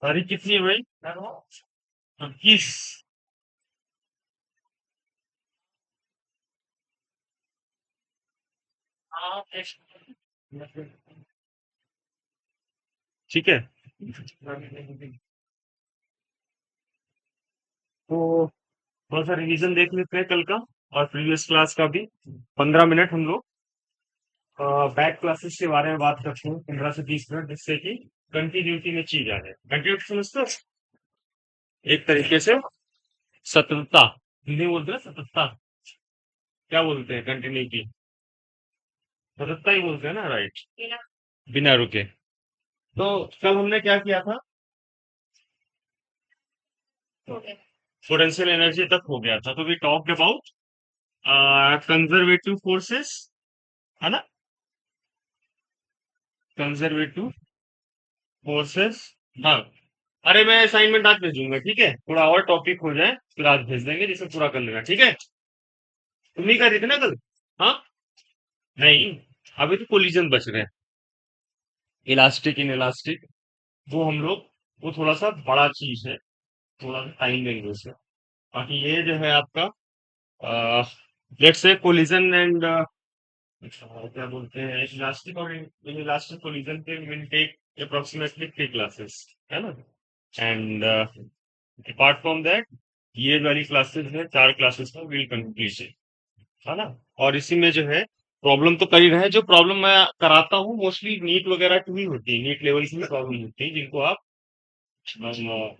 तारीख कितनी है भाई? 21। ठीक है। तो थोड़ा सा रिवीजन देख लेते हैं कल का और प्रीवियस क्लास का भी। 15 मिनट हम लोग बैक क्लासेस के बारे में बात करते हैं, 15 से 20 मिनट, जिससे कि कंटिन्यूटी में चीज आ जाए। कंटिन्यूटी समझते हो? एक तरीके से सततता, हिंदी में बोलते हैं ना सततता। क्या बोलते हैं कंटिन्यूटी? सततता ही बोलते हैं ना, राइट। बिना रुके। तो कल हमने क्या किया था? पोटेंशियल एनर्जी तक हो गया था। तो we talked about conservative forces, है ना? Conservative forces. हाँ। अरे मैं असाइनमेंट आज भेजूंगा, ठीक है? थोड़ा और टॉपिक हो जाए फिर आज भेज देंगे, जिसे पूरा कर लेना, ठीक है? तुम नहीं कर रही थी ना कल? हाँ। नहीं, अभी तो कोलिजन बच रहे हैं, इलास्टिक इन इलास्टिक। वो हम लोग, वो थोड़ा सा बड़ा चीज है, थोड़ा सा टाइम लेंगे उसे। बाकी ये जो है आपका लेट्स से कोलिजन एंड क्या बोलते हैं, इलास्टिक और इलास्टिक कोलिजन के विल टेक अप्रोक्सीमेटली 3 क्लासेस, है ना? एंड अपार्ट फ्रॉम दैट ये वाली क्लासेस है, 4 क्लासेस में विल कंप्लीट, है ना? और इसी में जो है प्रॉब्लम तो कर ही रहे हैं। जो प्रॉब्लम मैं कराता हूँ मोस्टली नीट वगैरह की ही होती है, नीट लेवल की ही प्रॉब्लम होती है, जिनको आप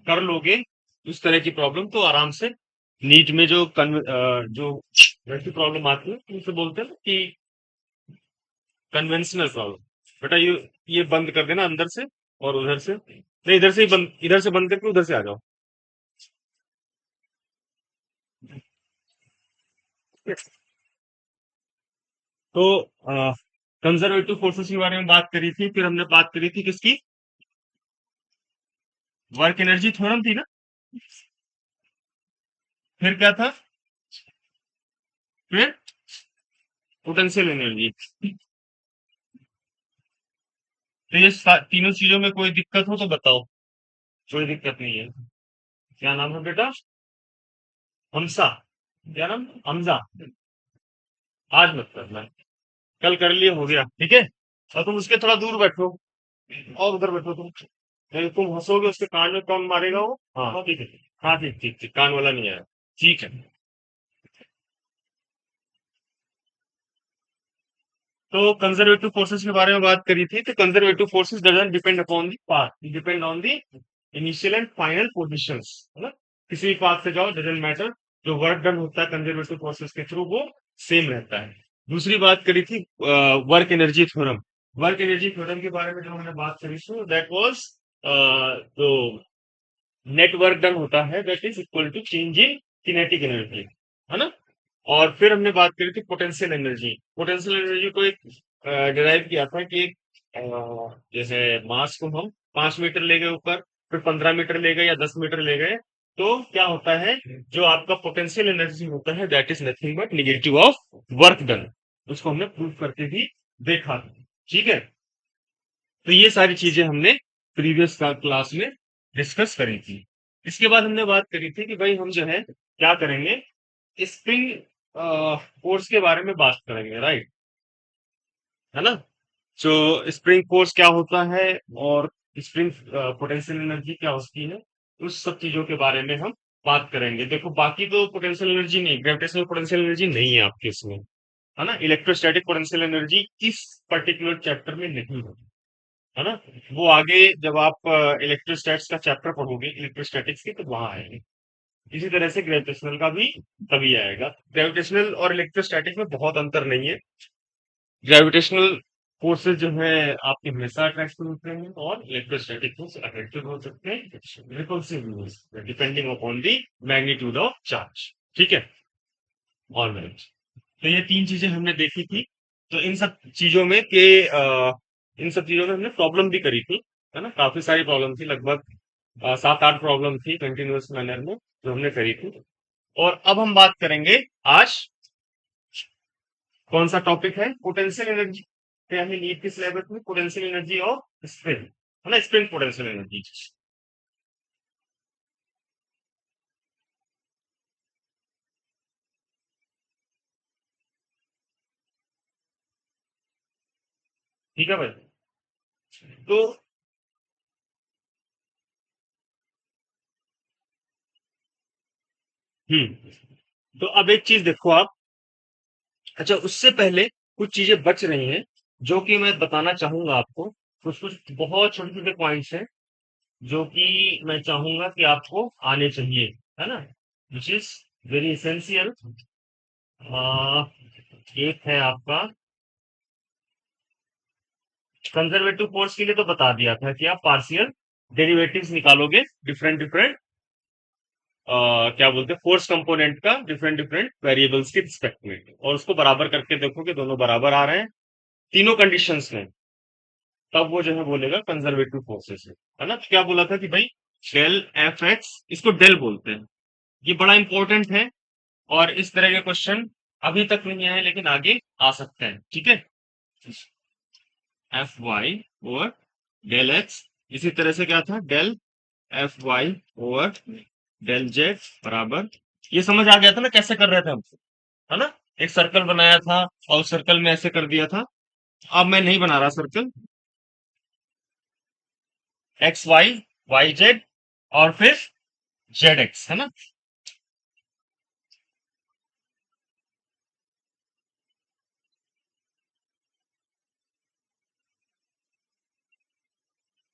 कर लोगे उस तरह की प्रॉब्लम तो आराम से। नीट में जो वैसी प्रॉब्लम आती है तो उसे बोलते हैं ना कि कन्वेंशनल प्रॉब्लम। बेटा ये बंद कर देना अंदर से और उधर से, नहीं इधर से ही बंद, इधर से बंद करके उधर से आ जाओ। तो कंजर्वेटिव फोर्सेस के बारे में बात करी थी, फिर हमने बात करी थी किसकी? वर्क एनर्जी थ्योरम थी ना? फिर क्या था? फिर पोटेंशियल एनर्जी। तो ये तीनों चीजों में कोई दिक्कत हो तो बताओ। कोई दिक्कत नहीं है। क्या नाम है बेटा? हमसा। क्या नाम? हमजा। आज मत करना, कल कर लिए हो गया, ठीक है? और तुम उसके थोड़ा दूर बैठो, और उधर बैठो तुम, नहीं तुम हंसोगे उसके कान में कौन मारेगा वो? हाँ ठीक है। हाँ ठीक ठीक ठीक, कान वाला नहीं आया। ठीक है। तो कंजर्वेटिव फोर्सेस के बारे में बात करी थी। तो conservative forces doesn't depend upon the path, depend on the initial and final positions, है ना? किसी भी पाथ से जाओ, डजंट मैटर, जो वर्क डन होता है कंजर्वेटिव फोर्सेस के थ्रू वो सेम रहता है। दूसरी बात करी थी work energy theorem. Work energy theorem के बारे में जो हमने बात करी थी दैट वाज जो नेट वर्क डन होता है that is equal to change in kinetic energy, है ना? और फिर हमने बात करी थी पोटेंशियल एनर्जी। पोटेंशियल एनर्जी को एक डिराइव किया था कि एक जैसे मास को हम 5 मीटर ले गए ऊपर, फिर 15 मीटर ले गए या 10 मीटर ले गए, तो क्या होता है? जो आपका पोटेंशियल एनर्जी होता है that is nothing but negative of work done. उसको हमने प्रूव करके भी देखा था, ठीक है? तो ये सारी चीजें हमने प्रीवियस क्लास में डिस्कस करी थी। इसके बाद हमने बात करी थी कि भाई हम जो है क्या करेंगे, स्प्रिंग फोर्स के बारे में बात करेंगे, राइट? है ना? जो स्प्रिंग फोर्स क्या होता है और स्प्रिंग पोटेंशियल एनर्जी क्या होती है, उस सब चीजों के बारे में हम बात करेंगे। देखो बाकी तो पोटेंशियल एनर्जी नहीं, ग्रेविटेशनल पोटेंशियल एनर्जी नहीं है आपके इसमें, है ना? इलेक्ट्रोस्टैटिक पोटेंशियल एनर्जी इस पर्टिकुलर चैप्टर में नहीं है, है ना? वो आगे जब आप इलेक्ट्रोस्टैट्स का चैप्टर पढ़ोगे इलेक्ट्रोस्टैटिक्स की, तो वहां आएंगे। इसी तरह से ग्रेविटेशनल का भी तभी आएगा। ग्रेविटेशनल और इलेक्ट्रोस्टैटिक में बहुत अंतर नहीं है। ग्रेविटेशनल फोर्सेस जो है आपके हमेशा अट्रैक्टिव होते हैं, और इलेक्ट्रोस्टैटिक फोर्स अट्रैक्टिव हो सकते हैं, repulsive depending upon the magnitude of charge, ठीक है? और तो ये तीन चीजें हमने देखी थी। तो इन सब चीजों में हमने प्रॉब्लम भी करी थी, है ना? काफी सारी प्रॉब्लम थी, लगभग 7-8 प्रॉब्लम थी कंटिन्यूअस मैनर में जो हमने करी थी। और अब हम बात करेंगे आज, कौन सा टॉपिक है? Potential energy. क्या है नीट के सिलेबस में? पोटेंशियल एनर्जी और स्प्रिंग, है ना? Spring potential energy. ठीक है भाई। तो तो अब एक चीज देखो आप। अच्छा, उससे पहले कुछ चीजें बच रही हैं जो कि मैं बताना चाहूंगा आपको। कुछ कुछ बहुत छोटे छोटे पॉइंट्स हैं जो कि मैं चाहूंगा कि आपको आने चाहिए, है ना, विच इज वेरी इसेंशियल। एक है आपका कंजर्वेटिव फोर्स के लिए, तो बता दिया था कि आप पार्शियल डेरिवेटिव्स निकालोगे डिफरेंट डिफरेंट क्या बोलते हैं फोर्स कंपोनेंट का डिफरेंट डिफरेंट वेरिएबल्स के रिस्पेक्ट में, और उसको बराबर करके देखोगे दोनों बराबर आ रहे हैं तीनों कंडीशंस में, तब वो जो है बोलेगा कंजर्वेटिव फोर्सेस है ना। तो क्या बोला था कि भाई डेल एफ एक्स, इसको डेल बोलते हैं, ये बड़ा इंपॉर्टेंट है। और इस तरह के क्वेश्चन अभी तक नहीं आए लेकिन आगे आ सकते हैं, ठीक है। F Y over del X, इसी तरह से क्या था del F Y over del Z बराबर, ये समझ आ गया था ना कैसे कर रहे थे हम, है ना। एक सर्कल बनाया था और सर्कल में ऐसे कर दिया था। अब मैं नहीं बना रहा circle, X Y Y Z और फिर जेड एक्स, है ना।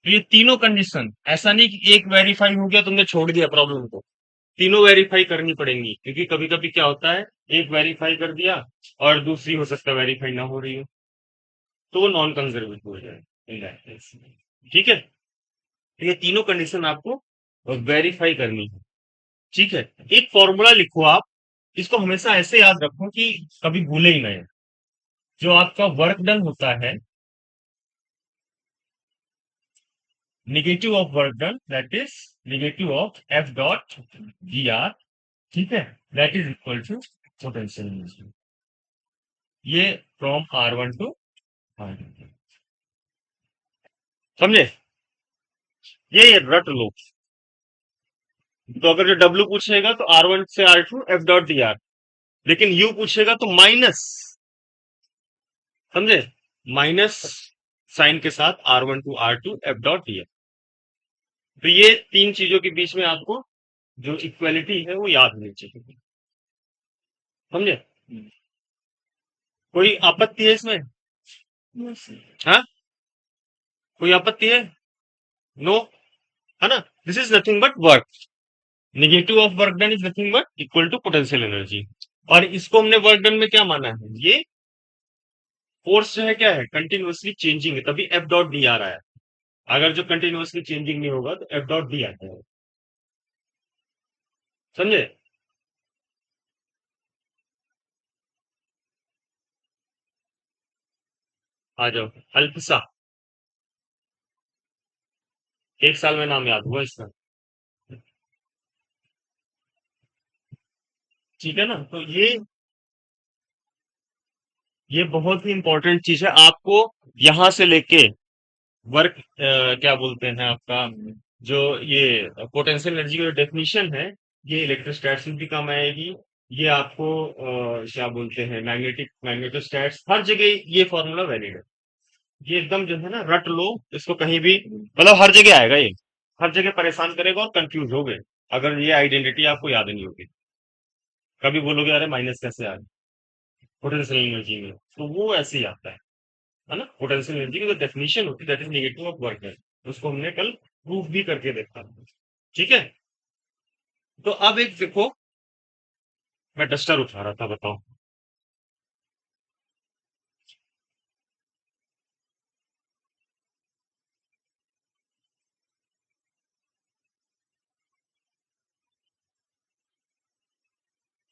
तो ये तीनों कंडीशन, ऐसा नहीं कि एक वेरीफाई हो गया तुमने छोड़ दिया प्रॉब्लम को, तीनों वेरीफाई करनी पड़ेंगी, क्योंकि कभी कभी क्या होता है एक वेरीफाई कर दिया और दूसरी हो सकता है वेरीफाई ना हो रही हो, तो वो नॉन कंजर्वेटिव हो जाए इन दैट केस। ठीक है, तो ये तीनों कंडीशन आपको वेरीफाई करनी है। ठीक है, एक फॉर्मूला लिखो आप, इसको हमेशा ऐसे याद रखो कि कभी भूले ही नहीं। जो आपका वर्क डन होता है, negative of work done that is negative of F dot G R, ठीक है, that is equal to potential energy, ये from R one to R, समझे। ये रट लो। तो अगर जो डब्ल्यू पूछेगा तो आर वन से R two F dot D R, लेकिन यू पूछेगा तो माइनस, समझे, माइनस साइन के साथ R one to R two F dot D R. तो ये तीन चीजों के बीच में आपको जो इक्वालिटी है वो याद होनी चाहिए, समझे। कोई आपत्ति है इसमें? हाँ, कोई आपत्ति है? नो, है ना। This is nothing but work, negative of work done is nothing but equal to potential energy. और इसको हमने वर्क डन में क्या माना है, ये फोर्स जो है क्या है कंटिन्यूअसली चेंजिंग है, तभी एफ डॉट डी आ रहा है। अगर जो कंटिन्यूअसली चेंजिंग नहीं होगा तो एफ डॉट डी आता है, समझे। आ जाओ, अल्पसा, एक साल में नाम याद हुआ इसका, ठीक है ना। तो ये बहुत ही इंपॉर्टेंट चीज है आपको, यहां से लेके वर्क क्या बोलते हैं आपका, जो ये पोटेंशियल एनर्जी की जो डेफिनेशन है, ये इलेक्ट्रोस्टैट्स में भी काम आएगी। ये आपको क्या बोलते हैं मैग्नेटिक मैग्नेटोस्टैट्स, हर जगह ये फॉर्मूला वैलिड है। ये एकदम जो है ना रट लो इसको कहीं भी, मतलब हर जगह आएगा ये, हर जगह परेशान करेगा और कंफ्यूज हो गए अगर ये आइडेंटिटी आपको याद नहीं होगी। कभी बोलोगे अरे माइनस कैसे आ गया पोटेंशियल एनर्जी में, तो वो ऐसे ही आता है ना। पोटेंशियल एनर्जी की जो डेफिनेशन होती है that is negative of work done, उसको हमने कल प्रूफ भी करके देखा, ठीक है। तो अब एक देखो, मैं डस्टर उठा रहा था, बताओ।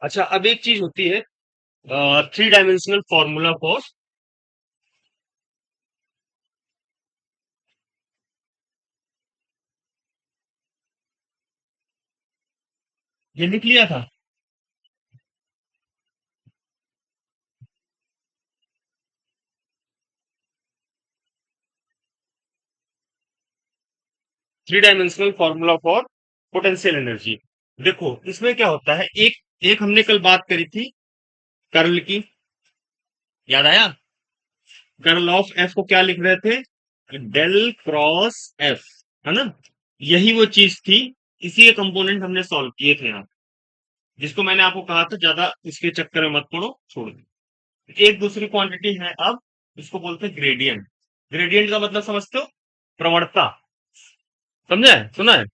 अच्छा, अब एक चीज होती है थ्री डायमेंशनल फॉर्मूला फॉर, ये लिख लिया था। Three dimensional formula for potential energy. देखो इसमें क्या होता है, एक एक हमने कल बात करी थी कर्ल की, याद आया। कर्ल ऑफ एफ को क्या लिख रहे थे, डेल क्रॉस एफ, है ना। यही वो चीज थी, इसी के कंपोनेंट हमने सॉल्व किए थे यहाँ, जिसको मैंने आपको कहा था ज्यादा इसके चक्कर में मत पड़ो, छोड़ दो। एक दूसरी क्वांटिटी है अब, इसको बोलते हैं ग्रेडियंट। ग्रेडियंट का मतलब समझते हो, प्रवणता, समझे, सुना है।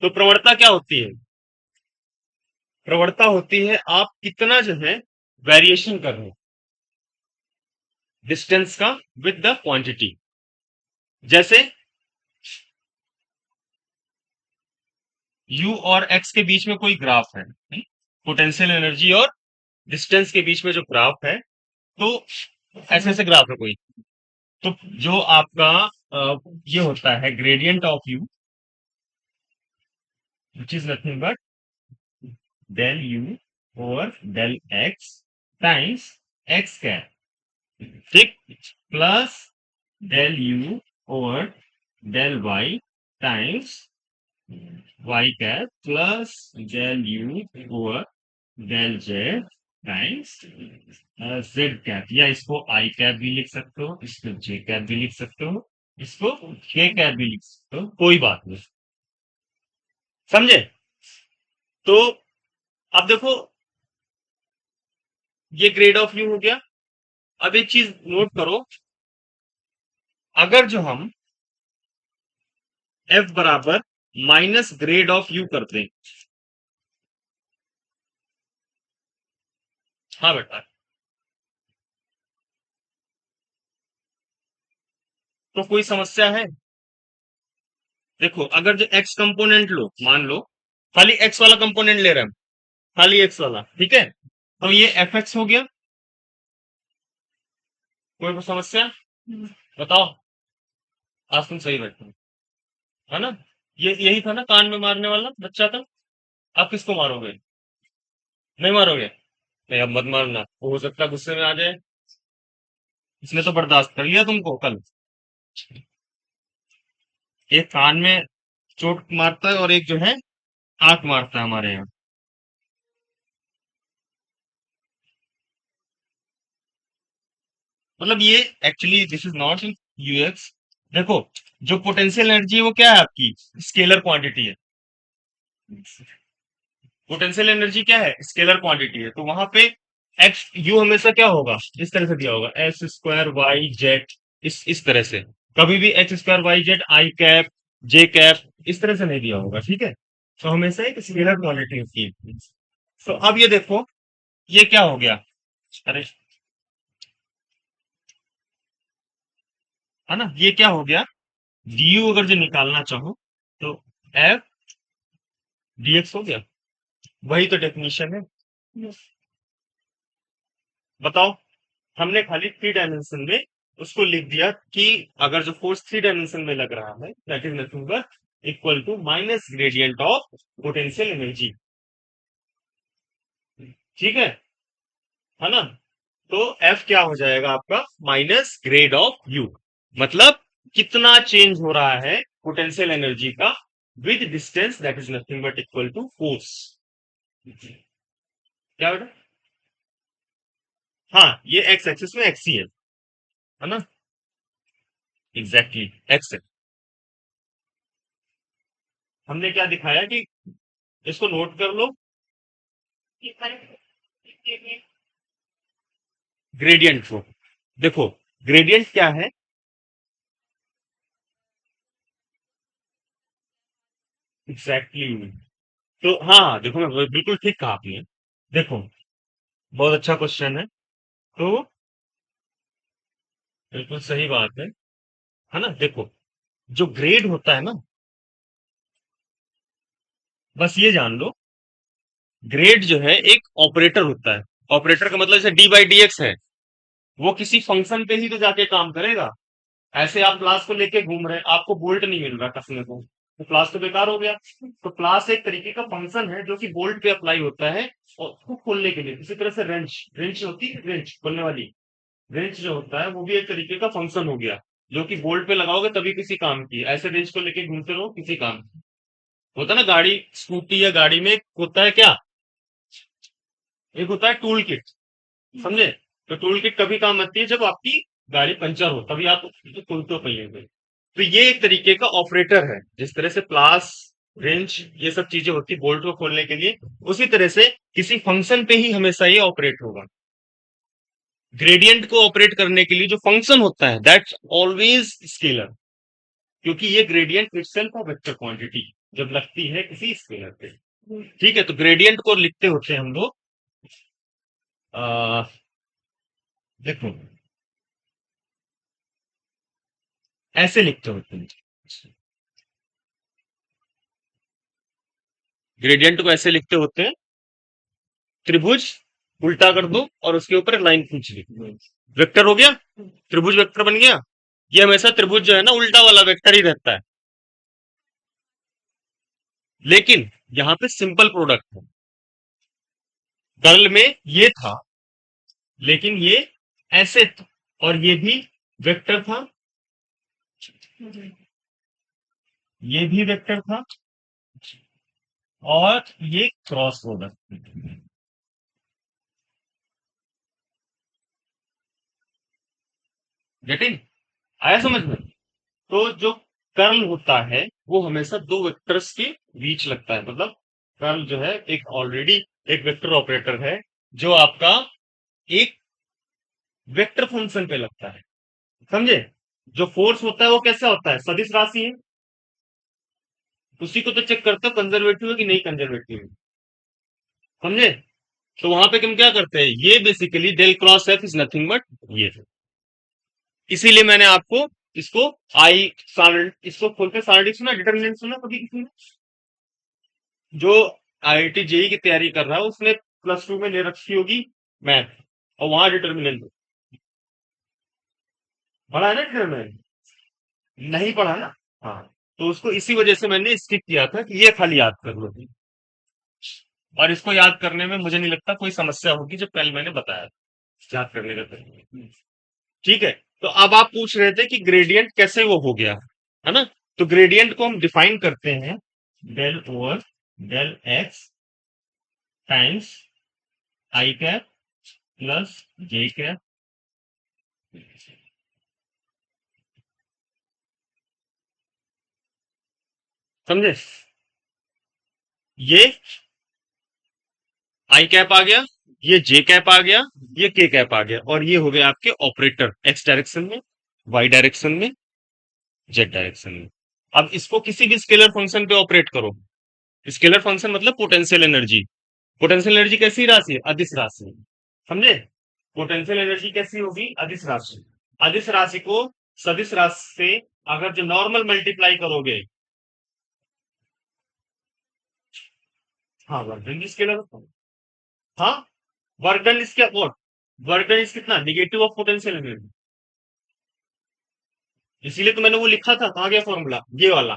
तो प्रवणता क्या होती है, प्रवणता होती है आप कितना जो है वेरिएशन कर रहे हो डिस्टेंस का विद द क्वांटिटी। जैसे यू और एक्स के बीच में कोई ग्राफ है, पोटेंशियल एनर्जी और डिस्टेंस के बीच में जो ग्राफ है, तो ऐसे ऐसे ग्राफ है कोई, तो जो आपका ये होता है gradient of U, which is nothing but del U over del x times X cap, ठीक, plus del U over del Y times Y cap plus del U over del Z times Z cap, या इसको आई cap भी लिख सकते हो, इसको जे cap भी लिख सकते हो, इसको के कैप भी लिख सकते हो, कोई बात नहीं, समझे। तो अब देखो, ये ग्रेड ऑफ यू हो गया। अब एक चीज नोट करो, अगर जो हम एफ बराबर माइनस ग्रेड ऑफ यू करते हैं, हाँ बेटा, तो कोई समस्या है। देखो, अगर जो एक्स कंपोनेंट लो, मान लो खाली एक्स वाला कंपोनेंट ले रहे हैं हम, खाली एक्स वाला, ठीक है, तो ये एफ एक्स हो गया, कोई समस्या, बताओ, आज तुम सही बैठे हो, है ना। ये यही था ना कान में मारने वाला बच्चा था। आप किसको मारोगे, नहीं मारोगे, नहीं अब मत मारना, वो हो सकता है गुस्से में आ जाए, इसने तो बर्दाश्त कर लिया तुमको कल। एक कान में चोट मारता है और एक जो है आंख मारता है हमारे यहाँ। मतलब ये actually this is not in UX. देखो, जो पोटेंशियल एनर्जी है वो क्या है आपकी, स्केलर क्वांटिटी है। पोटेंशियल एनर्जी क्या है, स्केलर क्वांटिटी है, तो वहां पे एक्स यू हमेशा क्या होगा, इस तरह से दिया होगा, एस स्क्वायर वाई जेड, इस तरह से, कभी भी X square Y Z I cap J cap इस तरह से नहीं दिया होगा, ठीक है। तो हमेशा एक स्केलर क्वांटिटी होती है। तो अब ये देखो, ये क्या हो गया, अरे, है ना, ये क्या हो गया, डी अगर जो निकालना चाहो तो एफ डीएक्स हो गया, वही तो डेफिनेशन है। बताओ, हमने खाली थ्री डायमेंशन में उसको लिख दिया कि अगर जो फोर्स थ्री डायमेंशन में लग रहा है, that is nothing but equal to minus gradient of potential energy, ठीक है ना। तो एफ क्या हो जाएगा आपका, माइनस ग्रेड ऑफ यू, मतलब कितना चेंज हो रहा है पोटेंशियल एनर्जी का with distance, that is nothing but equal to force. क्या बेटा, हाँ, ये एक्स एक्सिस में एक्स ही है ना, एग्जैक्टली एक्स है। हमने क्या दिखाया कि इसको नोट कर लो, ग्रेडियंट को देखो, ग्रेडियंट क्या है, एग्जैक्टली exactly। तो हाँ हाँ, देखो, मैं बिल्कुल ठीक कहा आपने, देखो, बहुत अच्छा क्वेश्चन है, तो बिल्कुल सही बात है ना। देखो, जो ग्रेड होता है ना, बस ये जान लो, ग्रेड जो है एक ऑपरेटर होता है। ऑपरेटर का मतलब जैसे डी बाई डी एक्स है, वो किसी फंक्शन पे ही तो जाके काम करेगा। ऐसे आप क्लास को लेके घूम रहे हैं, आपको बोल्ट नहीं मिल रहा कसने को, तो क्लास तो बेकार हो गया। तो क्लास एक तरीके का फंक्शन है जो कि बोल्ट पे अप्लाई होता है, और उसको खोलने के लिए इसी तरह से रेंच, रेंच होती है, रेंच खोलने वाली, रेंच जो होता है वो भी एक तरीके का फंक्शन हो गया, जो कि बोल्ट पे लगाओगे तभी किसी काम की, ऐसे रेंच को लेके घूमते रहो किसी काम की। होता है ना, गाड़ी स्कूटी या गाड़ी में एक होता है क्या, एक होता है टूल किट, समझे। तो टूल किट कभी काम आती है जब आपकी गाड़ी पंचर हो तभी आप उसको खोलते हो पहिए पे। तो ये एक तरीके का ऑपरेटर है, जिस तरह से प्लास, रेंच, ये सब चीजें होती है बोल्ट को खोलने के लिए, उसी तरह से किसी फंक्शन पे ही हमेशा ये ऑपरेट होगा। ग्रेडियंट को ऑपरेट करने के लिए जो फंक्शन होता है दैट्स ऑलवेज स्केलर, क्योंकि ये gradient itself of vector quantity जब लगती है किसी स्केलर पे। ठीक है, तो ग्रेडियंट को लिखते होते हैं हम लोग, आ, देखो ऐसे लिखते होते हैं। ग्रेडियंट को ऐसे लिखते होते हैं, त्रिभुज उल्टा कर दो और उसके ऊपर लाइन खींच ली, वेक्टर हो गया, त्रिभुज वेक्टर बन गया। ये हमेशा त्रिभुज जो है ना उल्टा वाला वेक्टर ही रहता है, लेकिन यहाँ पे सिंपल प्रोडक्ट है। कर्ल में ये था, लेकिन ये ऐसे था, और ये भी वेक्टर था, ये भी वेक्टर था, और ये क्रॉस प्रोडक्ट। गेटिंग, आया समझ में? तो जो कर्ल होता है वो हमेशा दो वेक्टर्स के बीच लगता है, मतलब कर्ल जो है एक ऑलरेडी एक वेक्टर ऑपरेटर है जो आपका एक वेक्टर फंक्शन पे लगता है, समझे? जो फोर्स होता है वो कैसा होता है, सदिश राशि है, उसी को तो चेक करते हो कंजर्वेटिव है कि नहीं कंजर्वेटिव है, समझे? तो वहां पे हम क्या करते हैं, ये basically del cross F is nothing but ये, इसीलिए मैंने आपको इसको आई इसको खोलते सारणी सुना, डिटर्मिनेंट सुना कभी किसी ने? जो आईआईटी जेई की तैयारी कर रहा है उसने प्लस टू में ले रखी होगी मैथ, और वहां डिटर्मिनेंट पढ़ा है ना डिटर्मिनेंट, नहीं पढ़ा ना? हाँ, तो उसको इसी वजह से मैंने स्किप किया था कि ये खाली याद कर लो, और इसको याद करने में मुझे नहीं लगता कोई समस्या होगी, जो कल मैंने बताया था, याद करने का तरीका। ठीक है, तो अब आप पूछ रहे थे कि ग्रेडियंट कैसे वो हो गया, है ना? तो ग्रेडियंट को हम डिफाइन करते हैं del over del x times i cap plus J cap, समझे? ये आई कैप आ गया, ये जे कैप आ गया, ये के कैप आ गया, और ये हो गए आपके ऑपरेटर एक्स डायरेक्शन में, वाई डायरेक्शन में, जेड डायरेक्शन में। अब इसको किसी भी स्केलर फंक्शन पे ऑपरेट करो, स्केलर फंक्शन मतलब पोटेंशियल एनर्जी, पोटेंशियल एनर्जी कैसी राशि है, अदिश राशि है, समझे? पोटेंशियल एनर्जी कैसी होगी, अदिश राशि। अदिश राशि को सदिश राशि से अगर जो नॉर्मल मल्टीप्लाई करोगे, हाँ वर्क डन स्केलर होता है। हाँ, वर्क डन इज क्या, व्हाट, वर्क डन इज कितना, निगेटिव ऑफ पोटेंशियल एनर्जी, इसीलिए तो मैंने वो लिखा था, कहाँ गया फॉर्मूला, ये वाला,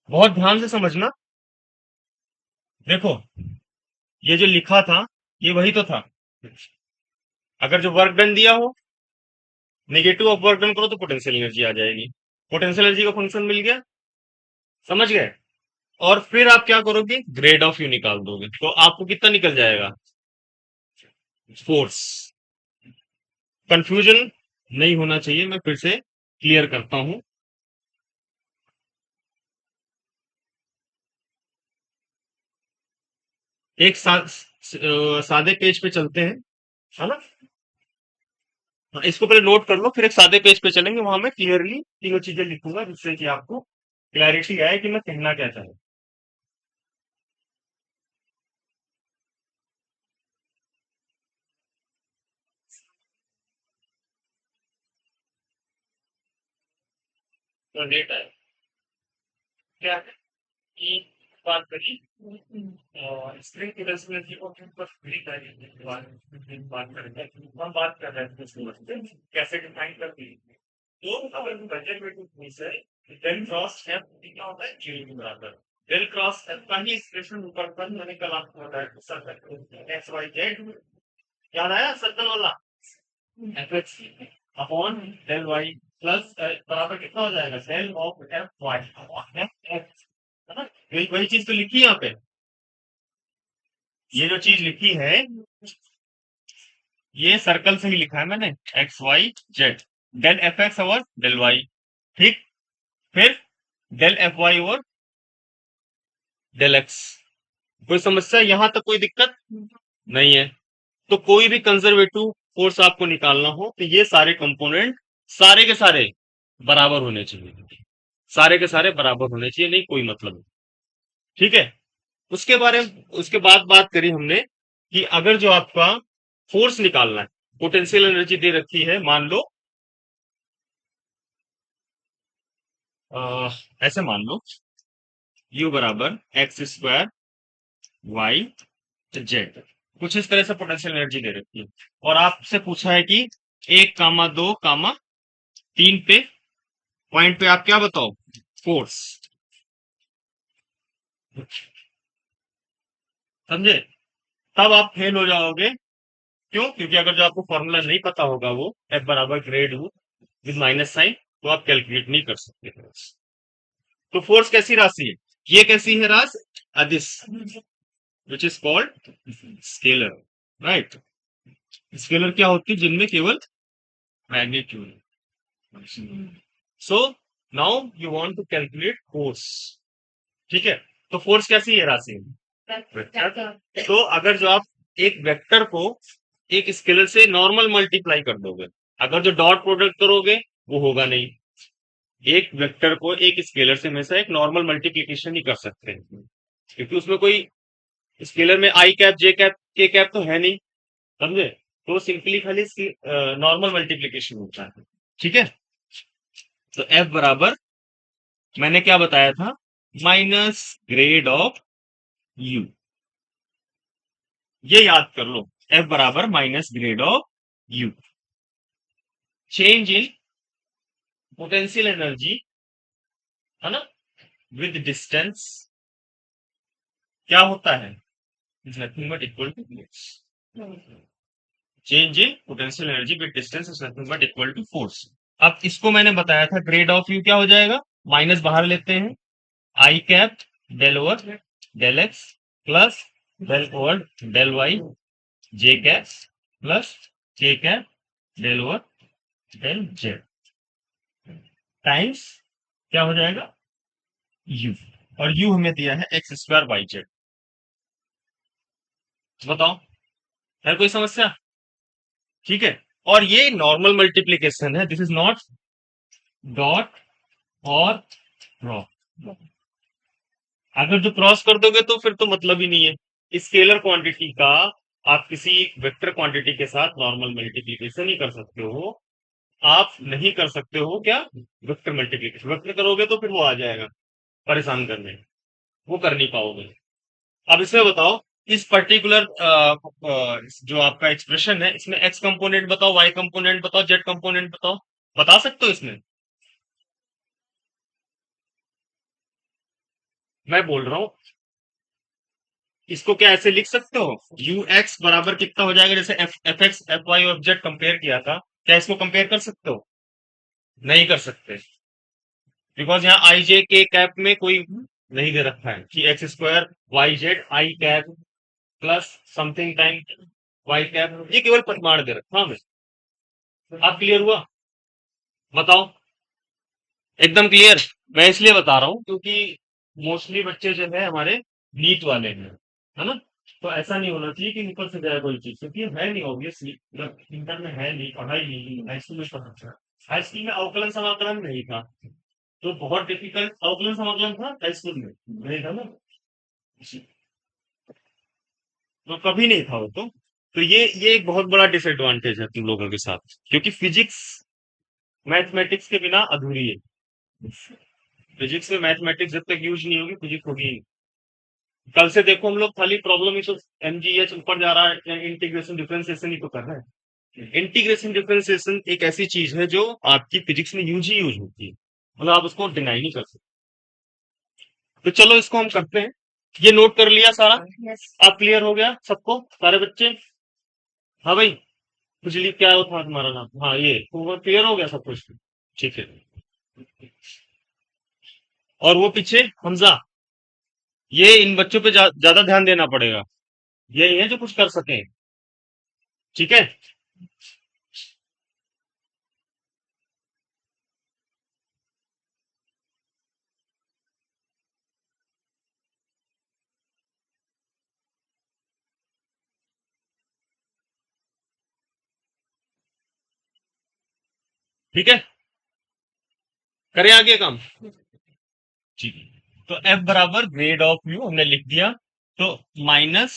बहुत ध्यान से समझना। देखो, ये जो लिखा था ये वही तो था, अगर जो वर्क डन दिया हो, नेगेटिव ऑफ वर्क डन करो तो पोटेंशियल एनर्जी आ जाएगी, पोटेंशियल एनर्जी का फंक्शन मिल गया, समझ गए? और फिर आप क्या करोगे, ग्रेड ऑफ यू निकाल दोगे, तो आपको कितना निकल जाएगा, फोर्स। कंफ्यूजन नहीं होना चाहिए, मैं फिर से क्लियर करता हूं। एक सादे पेज पे चलते हैं, है ना? हाँ, इसको पहले नोट कर लो, फिर एक सादे पेज पे चलेंगे, वहां मैं क्लियरली तीनों चीजें लिखूंगा जिससे कि आपको क्लैरिटी आए कि मैं कहना क्या चाहूँ। तो डेटा है क्या है कि बात करी, और स्प्रिंग एनर्जी को हम बस फ्री करेंगे, बात करेंगे, हम बात कर रहे थे इसको कैसे डिफाइन करते हैं। तो अगर बजट में कुछ मिस है, डेल क्रॉस एफ क्या होता है, जीरो के बराबर। डेल क्रॉस एफ का ही एक्सप्रेशन ऊपर पर मैंने कल आपको बताया, सर्कल एक्स वाई जेड, याद आया सर्कल वाला, F x upon del Y plus बराबर कितना हो जाएगा, del of F y upon F x, है ना? वही वही चीज तो लिखी है यहाँ पे, ये जो चीज लिखी है, ये सर्कल से ही लिखा है मैंने, x y z, del F x over del y, ठीक। फिर del F Y over del x. कोई समस्या, यहां तक कोई दिक्कत नहीं है। तो कोई भी कंजर्वेटिव फोर्स आपको निकालना हो तो ये सारे कंपोनेंट सारे के सारे बराबर होने चाहिए, सारे के सारे बराबर होने चाहिए, नहीं कोई मतलब नहीं, ठीक है। उसके बारे में उसके बाद बात करी हमने कि अगर जो आपका फोर्स निकालना है, पोटेंशियल एनर्जी दे रखी है, मान लो ऐसे मान लो U बराबर एक्स स्क्वायर वाई जेड, कुछ इस तरह से पोटेंशियल एनर्जी दे रखी है, और आपसे पूछा है कि 1, 2, 3 पे पॉइंट पे आप क्या बताओ, फोर्स, समझे। तब आप फेल हो जाओगे। क्यों? क्योंकि अगर जो आपको फॉर्मूला नहीं पता होगा वो F बराबर grad U with minus sign, तो आप कैलकुलेट नहीं कर सकते। तो फोर्स कैसी राशि है? ये कैसी है राशि? अदिश, which is called scalar, right. Scalar क्या होती है? जिनमें केवल magnitude. So now you want to calculate force, ठीक है। तो फोर्स कैसी है राशि? वेक्टर। तो अगर जो आप एक वेक्टर को एक स्केलर से नॉर्मल मल्टीप्लाई कर दोगे, अगर जो डॉट प्रोडक्ट करोगे वो होगा नहीं। एक वेक्टर को एक स्केलर से हमेशा एक नॉर्मल मल्टीप्लिकेशन ही कर सकते हैं, क्योंकि उसमें कोई स्केलर में आई कैप जे कैप के कैप तो है नहीं, समझे। तो सिंपली खाली नॉर्मल मल्टीप्लिकेशन होता है, ठीक है। तो एफ बराबर मैंने क्या बताया था, माइनस ग्रेड ऑफ यू, ये याद कर लो। एफ बराबर minus grad of U, change in potential energy, है ना, विद डिस्टेंस क्या होता है, is nothing but equal to change in potential energy with distance is nothing but equal to force. अब इसको मैंने बताया था ग्रेड ऑफ यू क्या हो जाएगा, माइनस बाहर लेते हैं, I cap del over del X plus del over del Y J cap plus K cap del over del Z times क्या हो जाएगा, यू। और यू हमें दिया है एक्स स्क्वायर वाई जेड। बताओ, है कोई समस्या? ठीक है। और ये नॉर्मल मल्टीप्लीकेशन है, दिस इज नॉट डॉट और क्रॉस। अगर जो क्रॉस कर दोगे तो फिर तो मतलब ही नहीं है। स्केलर क्वांटिटी का आप किसी वेक्टर क्वांटिटी के साथ नॉर्मल मल्टीप्लीकेशन ही कर सकते हो, आप नहीं कर सकते हो क्या, वेक्टर मल्टीप्लीकेशन। वेक्टर करोगे तो फिर वो आ जाएगा परेशान करने, वो कर नहीं पाओगे। अब इसमें बताओ, इस पर्टिकुलर जो आपका एक्सप्रेशन है, इसमें एक्स कंपोनेंट बताओ, वाई कंपोनेंट बताओ, जेड कंपोनेंट बताओ, बता सकते हो इसमें? मैं बोल रहा हूँ, इसको क्या ऐसे लिख सकते हो, यू एक्स बराबर कितना हो जाएगा, जैसे एफ एक्स एफ वाई और जेड कंपेयर किया था, क्या इसको कंपेयर कर सकते हो? नहीं कर सकते, बिकॉज यहाँ आई जे के कैप में कोई नहीं दे रखा है कि x square Y Z I cap plus something time y cap, ये केवल परिमाण दे रखा हमें। आप क्लियर हुआ? बताओ, एकदम क्लियर। मैं इसलिए बता रहा हूँ क्योंकि मोस्टली बच्चे जो है हमारे नीट वाले हैं, है ना। तो ऐसा नहीं होना चाहिए कि ऊपर से जाए कोई चीज, क्योंकि है नहीं ऑब्वियसली, इंटर में है नहीं, पढ़ाई नहीं, हाई स्कूल में पढ़ा था। हाई स्कूल में अवकलन समाकलन नहीं था, तो बहुत डिफिकल्ट अवकलन समाकलन था हाई स्कूल में, नहीं था ना, तो कभी नहीं था वो तो ये एक बहुत बड़ा डिसएडवांटेज है तुम लोगों के साथ, क्योंकि फिजिक्स मैथमेटिक्स के बिना अधूरी है। फिजिक्स में मैथमेटिक्स जब तक यूज नहीं होगी, फिजिक्स होगी ही नहीं। कल से देखो हम लोग खाली प्रॉब्लम ही तो एमजीएच ऊपर जा रहा है, इंटीग्रेशन डिफरेंशिएशन ही तो कर रहे हैं। इंटीग्रेशन डिफरेंशिएशन एक ऐसी चीज है जो आपकी फिजिक्स में यूज ही यूज होती है, मतलब आप उसको डिनाई नहीं कर सकते। तो चलो इसको हम करते हैं। ये नोट कर लिया सारा? आप क्लियर हो गया सबको, सारे बच्चे? हाँ भाई, खुजली क्या था तुम्हारा नाम? हाँ, ये क्लियर हो गया सब कुछ? ठीक है। और वो पीछे हमजा, ये इन बच्चों पे ज्यादा ध्यान देना पड़ेगा, यही है जो कुछ कर सके, ठीक है। ठीक है, करें आगे काम। ठीक है, तो एफ बराबर ग्रेड ऑफ यू हमने लिख दिया। तो माइनस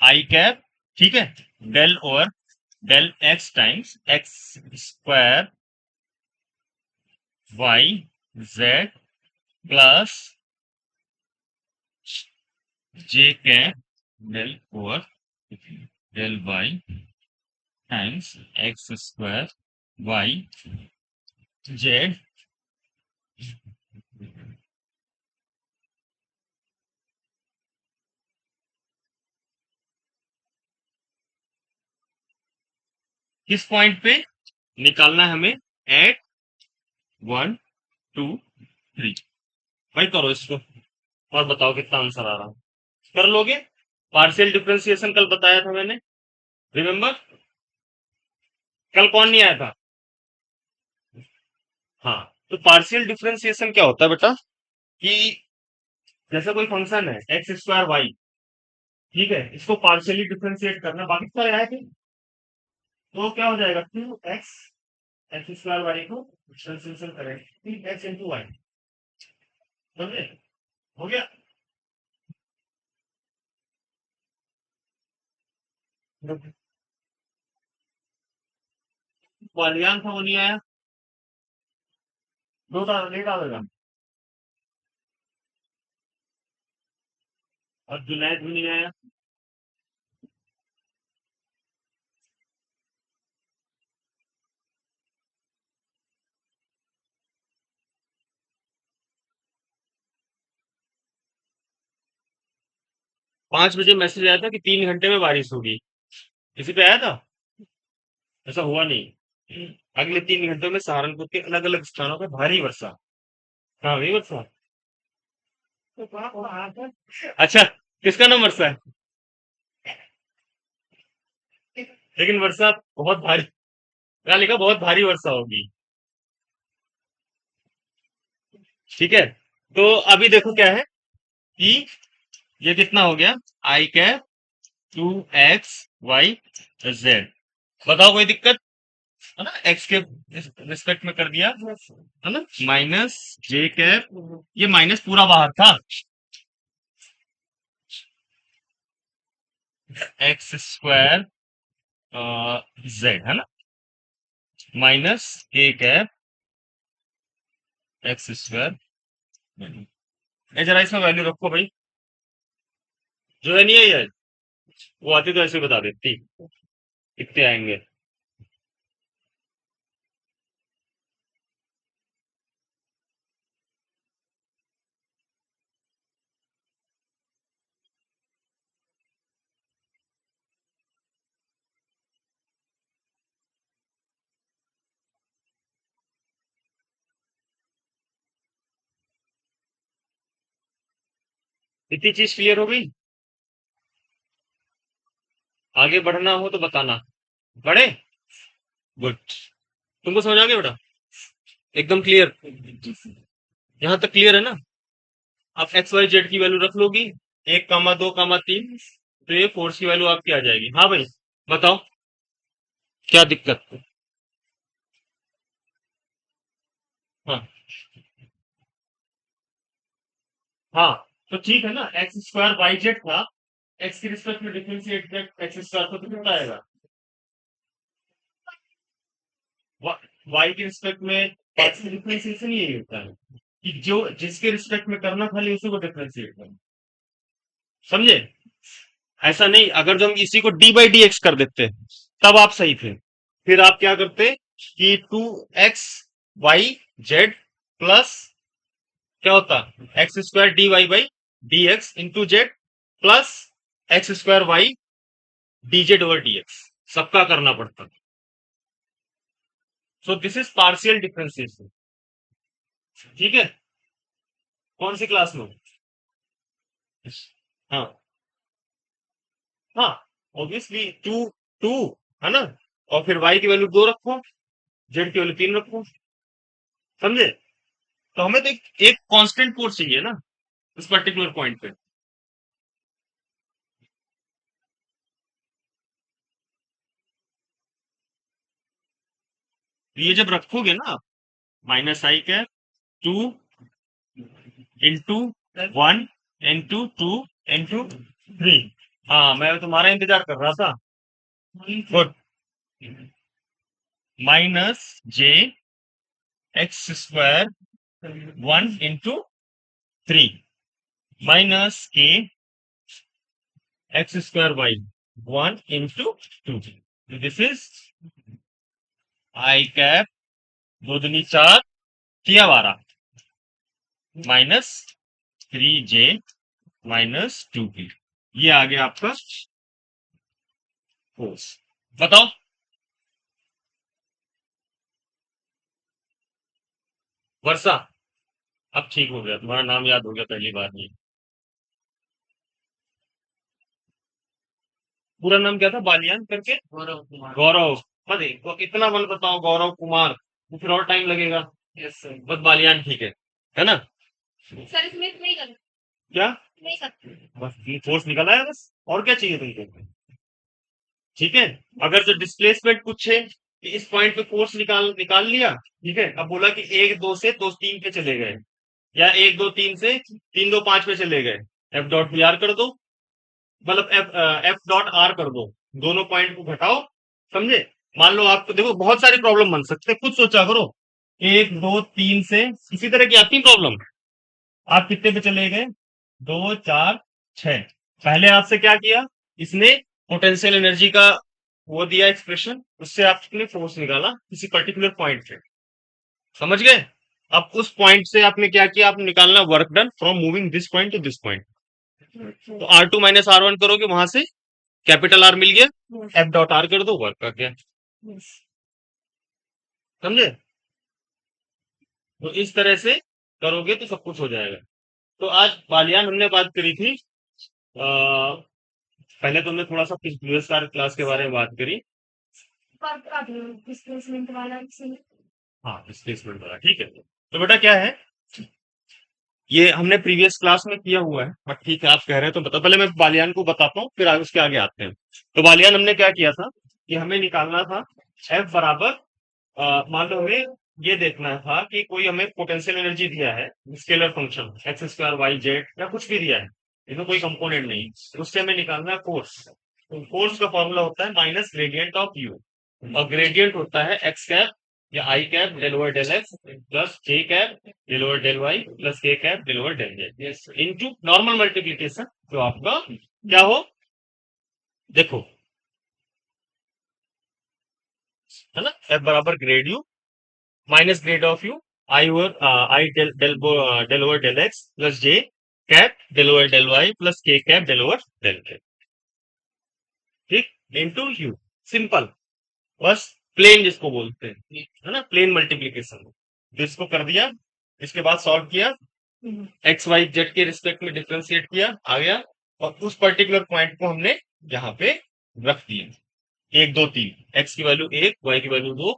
आई कैप, ठीक है, del over del x times X square Y Z plus जे cap del over del Y times X square Y Z. किस पॉइंट पे निकालना है हमें? एट 1 2 3। भाई करो इसको और बताओ कितना आंसर आ रहा है। कर लोगे? पार्शियल डिफरेंशिएशन कल बताया था मैंने, रिमेम्बर? कल कौन नहीं आया था? हाँ, तो पार्शियल डिफरेंशिएशन क्या होता है बेटा? कि जैसे कोई फंक्शन है एक्स स्क्वायर वाई, ठीक है, इसको पार्शियली डिफरेंशिएट करना, बाकी सारे आए थे, तो क्या हो जाएगा? 2x एक्स स्क्वायर वाई को डिफरेंशिएशन करेंगे 3x इंटू वाई। समझे? हो गया? वालियान था वो नहीं आया, दो था लेट आवेगा, और जुनैद भी नहीं आया। 5 बजे मैसेज आया था कि 3 घंटे में बारिश होगी, किसी पे आया था? ऐसा हुआ नहीं। अगले 3 घंटों में सहारनपुर के अलग अलग स्थानों पर भारी वर्षा। हाँ, वही वर्षा। अच्छा, किसका नाम वर्षा है? लेकिन वर्षा बहुत भारी, क्या लिखा? बहुत भारी वर्षा होगी। ठीक है, तो अभी देखो क्या है कि ये कितना हो गया? आई कैप 2x वाई जेड। बताओ कोई दिक्कत? है ना, एक्स के रिस्पेक्ट में कर दिया, है ना, माइनस जे कैप, ये माइनस पूरा बाहर था, एक्स स्क्वायर जेड, है ना, minus A cap x square. ये जरा इसमें वैल्यू रखो भाई, जो है नहीं है ये, वो आती तो ऐसे बता देती कितने आएंगे। इतनी चीज क्लियर हो गई? आगे बढ़ना हो तो बताना। बढ़े? गुड। तुमको समझ आ गया बेटा? एकदम क्लियर? यहाँ तक क्लियर है ना? अब एक्स वाई जेड की वैल्यू रख लोगी, 1 2 3, तो ये फोर्स की वैल्यू आपकी आ जाएगी। हाँ भाई, बताओ क्या दिक्कत? हाँ हाँ, तो ठीक है ना, एक्स स्क्वायर वाई जेड था, एक्स के रिस्पेक्ट में डिफरेंशिएट एक्स स्क्वायर को तो कितना आएगा? वाई के रिस्पेक्ट में पार्शियल डिफरेंशिएशन यही होता है कि जो जिसके रिस्पेक्ट में करना खाली उसी को डिफरेंशिएट करना। समझे? ऐसा नहीं, अगर जो हम इसी को डी बाई डी एक्स कर देते तब आप सही थे। फिर आप क्या करते कि 2x y z प्लस क्या होता? X square d y by D x into z plus x square y d z over d x, सबका करना पड़ता। So this is partial differentiation. ठीक है, कौन सी क्लास में? हाँ हाँ, ऑब्वियसली टू टू, है ना, और फिर y की वैल्यू 2 रखो, z की वैल्यू 3 रखो। समझे? तो हमें तो एक कांस्टेंट फोर्स चाहिए ना इस पर्टिकुलर पॉइंट पे। तो ये जब रखोगे ना, minus i cap 2 into 1 into 2 into 3। हाँ, मैं तुम्हारा इंतजार कर रहा था। Good. Minus j x square 1 into 3 minus k x square y 1 into 2। This is i cap 2 दूनी 4 किया 12 माइनस 3 जे माइनस 2 पी। ये आ गया आपका फोर्स। बताओ। वर्षा, अब ठीक हो गया, तुम्हारा नाम याद हो गया पहली बार में। पूरा नाम क्या था, बालियान करके? गौरव कुमार। गौरव। अरे वो कितना मन बताओ, गौरव कुमार, तो फिर और टाइम लगेगा। यस सर, बस बालियान ठीक है ना? सर इसमें नहीं कर, क्या नहीं सकते, बस ये फोर्स निकला है बस, और क्या चाहिए तुमको? ठीक है। अगर जो डिस्प्लेसमेंट पूछे कि इस पॉइंट पे फोर्स निकाल निकाल लिया, ठीक है, अब बोला कि 1 2 से 2 3 पे चले गए, या 1 2 3 से 3 2 5 पे चले गए, एफ डॉट बी आर कर दो, मतलब एफ डॉट आर कर दो, दोनों पॉइंट को घटाओ। समझे? मान लो आपको, देखो बहुत सारी प्रॉब्लम बन सकते हैं, खुद सोचा करो। 1 2 3 से इसी तरह की आती प्रॉब्लम। आप कितने पे चले गए? 2 4 6। पहले आपसे क्या किया इसने, पोटेंशियल एनर्जी का वो दिया एक्सप्रेशन, उससे आपने फोर्स निकाला किसी पर्टिकुलर पॉइंट पे। समझ गए? अब उस पॉइंट से आपने क्या किया, आपने निकालना work done from moving this point two this point. तो R2 माइनस R1 करोगे, वहां से कैपिटल आर मिल गया, एफ डॉट आर कर दो, वर्क कर गया। समझे? तो इस तरह से करोगे तो सब कुछ हो जाएगा। तो आज बालियान हमने बात करी थी। पहले तो हमने थोड़ा सा प्रीवियस क्लास के बारे में बात करी। डिस्प्लेसमेंट वाला, हाँ डिस्प्लेसमेंट वाला, ठीक है। तो बेटा क्या है, ये हमने प्रीवियस क्लास में किया हुआ है, बट ठीक है आप कह रहे हैं तो बता, पहले मैं बालियान को बताता हूँ, फिर उसके आगे आते हैं। तो बालियान हमने क्या किया था कि हमें निकालना था एफ बराबर, मान लो हमें ये देखना था कि कोई हमें पोटेंशियल एनर्जी दिया है, scalar function x square Y z या कुछ भी दिया है, इसमें कोई कंपोनेंट नहीं, उससे हमें निकालना है फोर्स। तो फोर्स का फॉर्मूला होता है माइनस ग्रेडियंट ऑफ यू, और ग्रेडियंट होता है एक्स कैप या I cap del over del X plus J cap del over del Y plus K cap del over del Z into normal multiplication, जो आपका क्या हो, देखो, है ना, एफ बराबर grad U minus grad of U, I over I del del del over del X plus J cap del over del Y plus K cap del over del z, ठीक, into U. Simple, बस plane जिसको बोलते हैं, है ना, plane multiplication. तो इसको कर दिया, इसके बाद सॉल्व किया, एक्स वाई जेड के रिस्पेक्ट में डिफ्रेंशिएट किया, आ गया, और उस पर्टिकुलर पॉइंट को हमने यहाँ पे रख दिया। 1 2 3, एक्स की वैल्यू 1, वाई की वैल्यू 2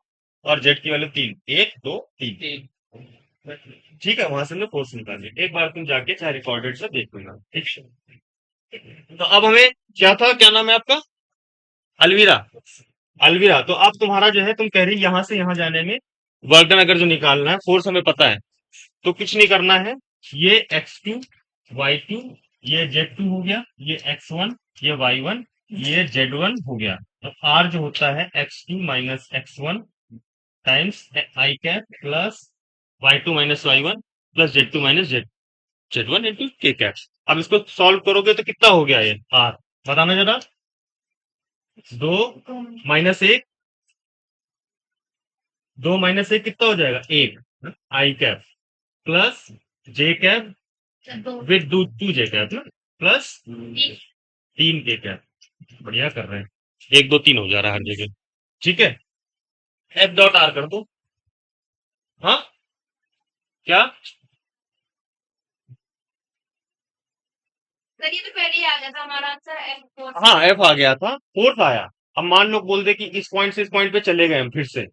और जेड की वैल्यू 3, 1 2 3, ठीक है। वहां से हमने फोर्स निकाली, एक बार तुम जाके चाहे रिकॉर्डेड से देख लेना, ठीक है। तो अब हमें क्या था, क्या नाम है आपका? अलविरा। अलविरा, तो अब तुम्हारा जो है, तुम कह रही यहाँ से यहाँ जाने में वर्क डन अगर जो निकालना है, फोर्स हमें पता है, तो कुछ नहीं करना है। ये x2 y2, ये z2 हो गया, ये x1, ये y1, ये z1 हो गया। तो r जो होता है x2 minus x1 times i cap plus y2 minus y1 plus z2 minus z1 into के कैप। अब इसको सॉल्व करोगे तो कितना हो गया ये r, बताना जरा। 2 - 1, 2 - 1 कितना हो जाएगा, 1 I cap plus J cap with 2 J cap ना, प्लस 3 के कैप। बढ़िया कर रहे हैं, 1 2 3 हो जा रहा है हर जगह, ठीक है। एफ डॉट आर कर दो। हाँ, क्या? सर ये तो पहले ही आ गया था हमारा आंसर, एफ फोर्स। हाँ, एफ आ गया था, फोर्स आया। अब मान लो बोल दे कि इस पॉइंट से इस पॉइंट पे चले गए हम फिर से,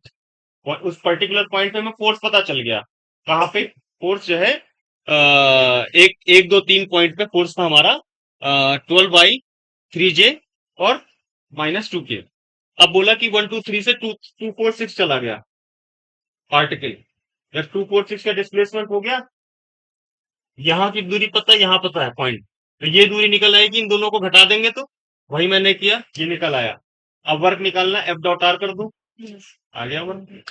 और उस पर्टिकुलर पॉइंट पे हमें फोर्स पता चल गया। कहाँ पे फोर्स जो है, एक एक दो तीन पॉइंट पे फोर्स था हमारा 12/3J और -2K। अब बोला कि 1 2 3 से 2 4 6 चला गया पार्टिकल। जब 2 4 6 का डिस्प्लेसमेंट हो गया, यहाँ की दूरी पता है, यहाँ पता है पॉइंट, तो ये दूरी निकल आएगी, इन दोनों को घटा देंगे तो वही मैंने किया, ये निकल आया। अब वर्क निकालना, F.R कर दो, आ गया वर्क।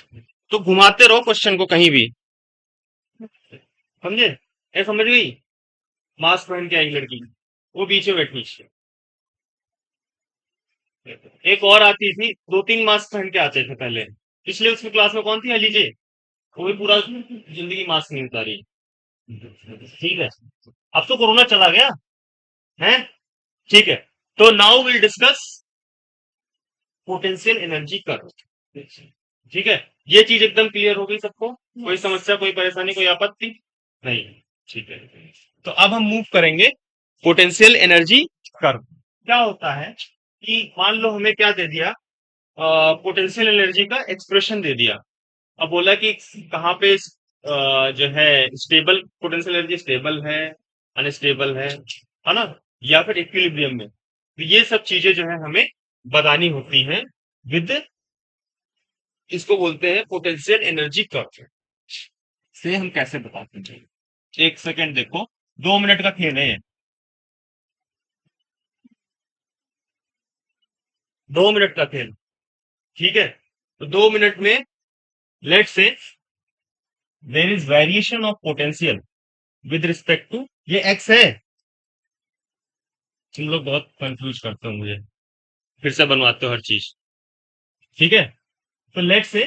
तो घुमाते रहो क्वेश्चन को कहीं भी, समझे? ये समझ गई? मास्क पहन के आई लड़की, वो पीछे बैठी। एक और आती थी, दो तीन मास्क पहन के आते थे पहले। पिछले उसकी क्लास में कौन थी, अलीजे, वो भी पूरा जिंदगी मास्क नहीं उतारी। ठीक है, अब तो कोरोना चला गया है। ठीक है, तो now will discuss potential energy curve. ठीक है, ये चीज एकदम क्लियर हो गई सबको? कोई समस्या, कोई परेशानी, कोई आपत्ति नहीं? ठीक है, तो अब हम मूव करेंगे पोटेंशियल एनर्जी कर्व। क्या होता है कि मान लो हमें क्या दे दिया, पोटेंशियल एनर्जी का एक्सप्रेशन दे दिया। अब बोला कि कहाँ पे जो है स्टेबल पोटेंशियल एनर्जी, स्टेबल है, अनस्टेबल है ना, या फिर इक्विलिब्रियम में। तो ये सब चीजें जो है हमें बतानी होती हैं विद, इसको बोलते हैं पोटेंशियल एनर्जी कर्व। से हम कैसे बताते हैं, एक सेकेंड देखो, 2 मिनट का खेल है ये। 2 मिनट का खेल, ठीक है? तो 2 मिनट में let's say there is variation of potential with respect to, ये एक्स है। तुम लोग बहुत कंफ्यूज करते हो मुझे, फिर से बनवाते हो हर चीज। ठीक है, तो लेट से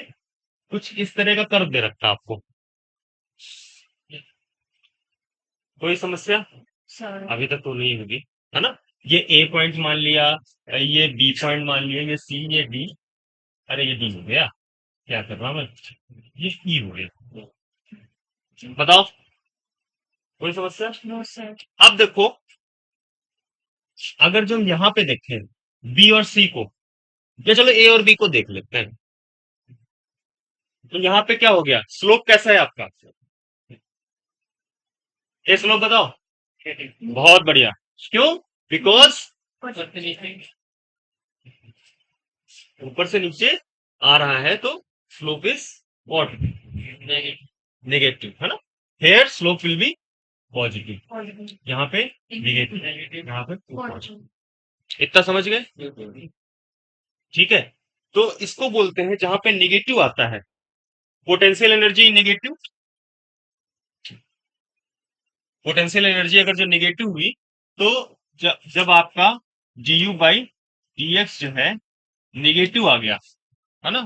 कुछ इस तरह का कर्व दे रखा है आपको, कोई समस्या अभी तक तो नहीं होगी, है ना? ये ए पॉइंट मान लिया, ये बी पॉइंट मान लिया, ये सी, ये डी, अरे ये डी हो गया, क्या कर रहा हूं मैं, ये ई हो गया। बताओ, कोई समस्या? अब देखो, अगर जो हम यहाँ पे देखें बी और सी को, या चलो ए और बी को देख लेते हैं, तो यहाँ पे क्या हो गया, स्लोप कैसा है आपका? ए स्लोप बताओ। बहुत बढ़िया, क्यों? बिकॉज ऊपर से नीचे आ रहा है, तो स्लोप इज व्हाट, नेगेटिव, है ना? Here slope will be positive, यहाँ पे नेगेटिव, यहाँ पे पॉजिटिव। इतना समझ गए? ठीक है, तो इसको बोलते हैं जहां पे नेगेटिव आता है, potential energy negative. Potential energy अगर जो नेगेटिव हुई, तो जब आपका du/dx जो है नेगेटिव आ गया, है ना,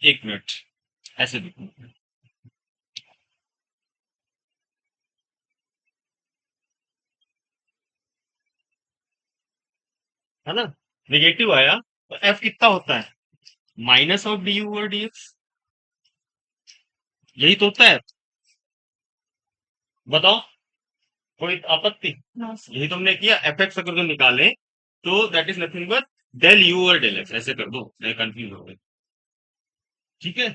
1 मिनट, ऐसे देखो, है ना, नेगेटिव आया, तो एफ कितना होता है, माइनस ऑफ du/dx, यही तो होता है। बताओ, कोई आपत्ति? यही तुमने किया, एफ एक्स अगर जो निकाले, तो that is nothing but del U और डेल एक्स, ऐसे कर दो, नहीं कंफ्यूज हो गए। ठीक है,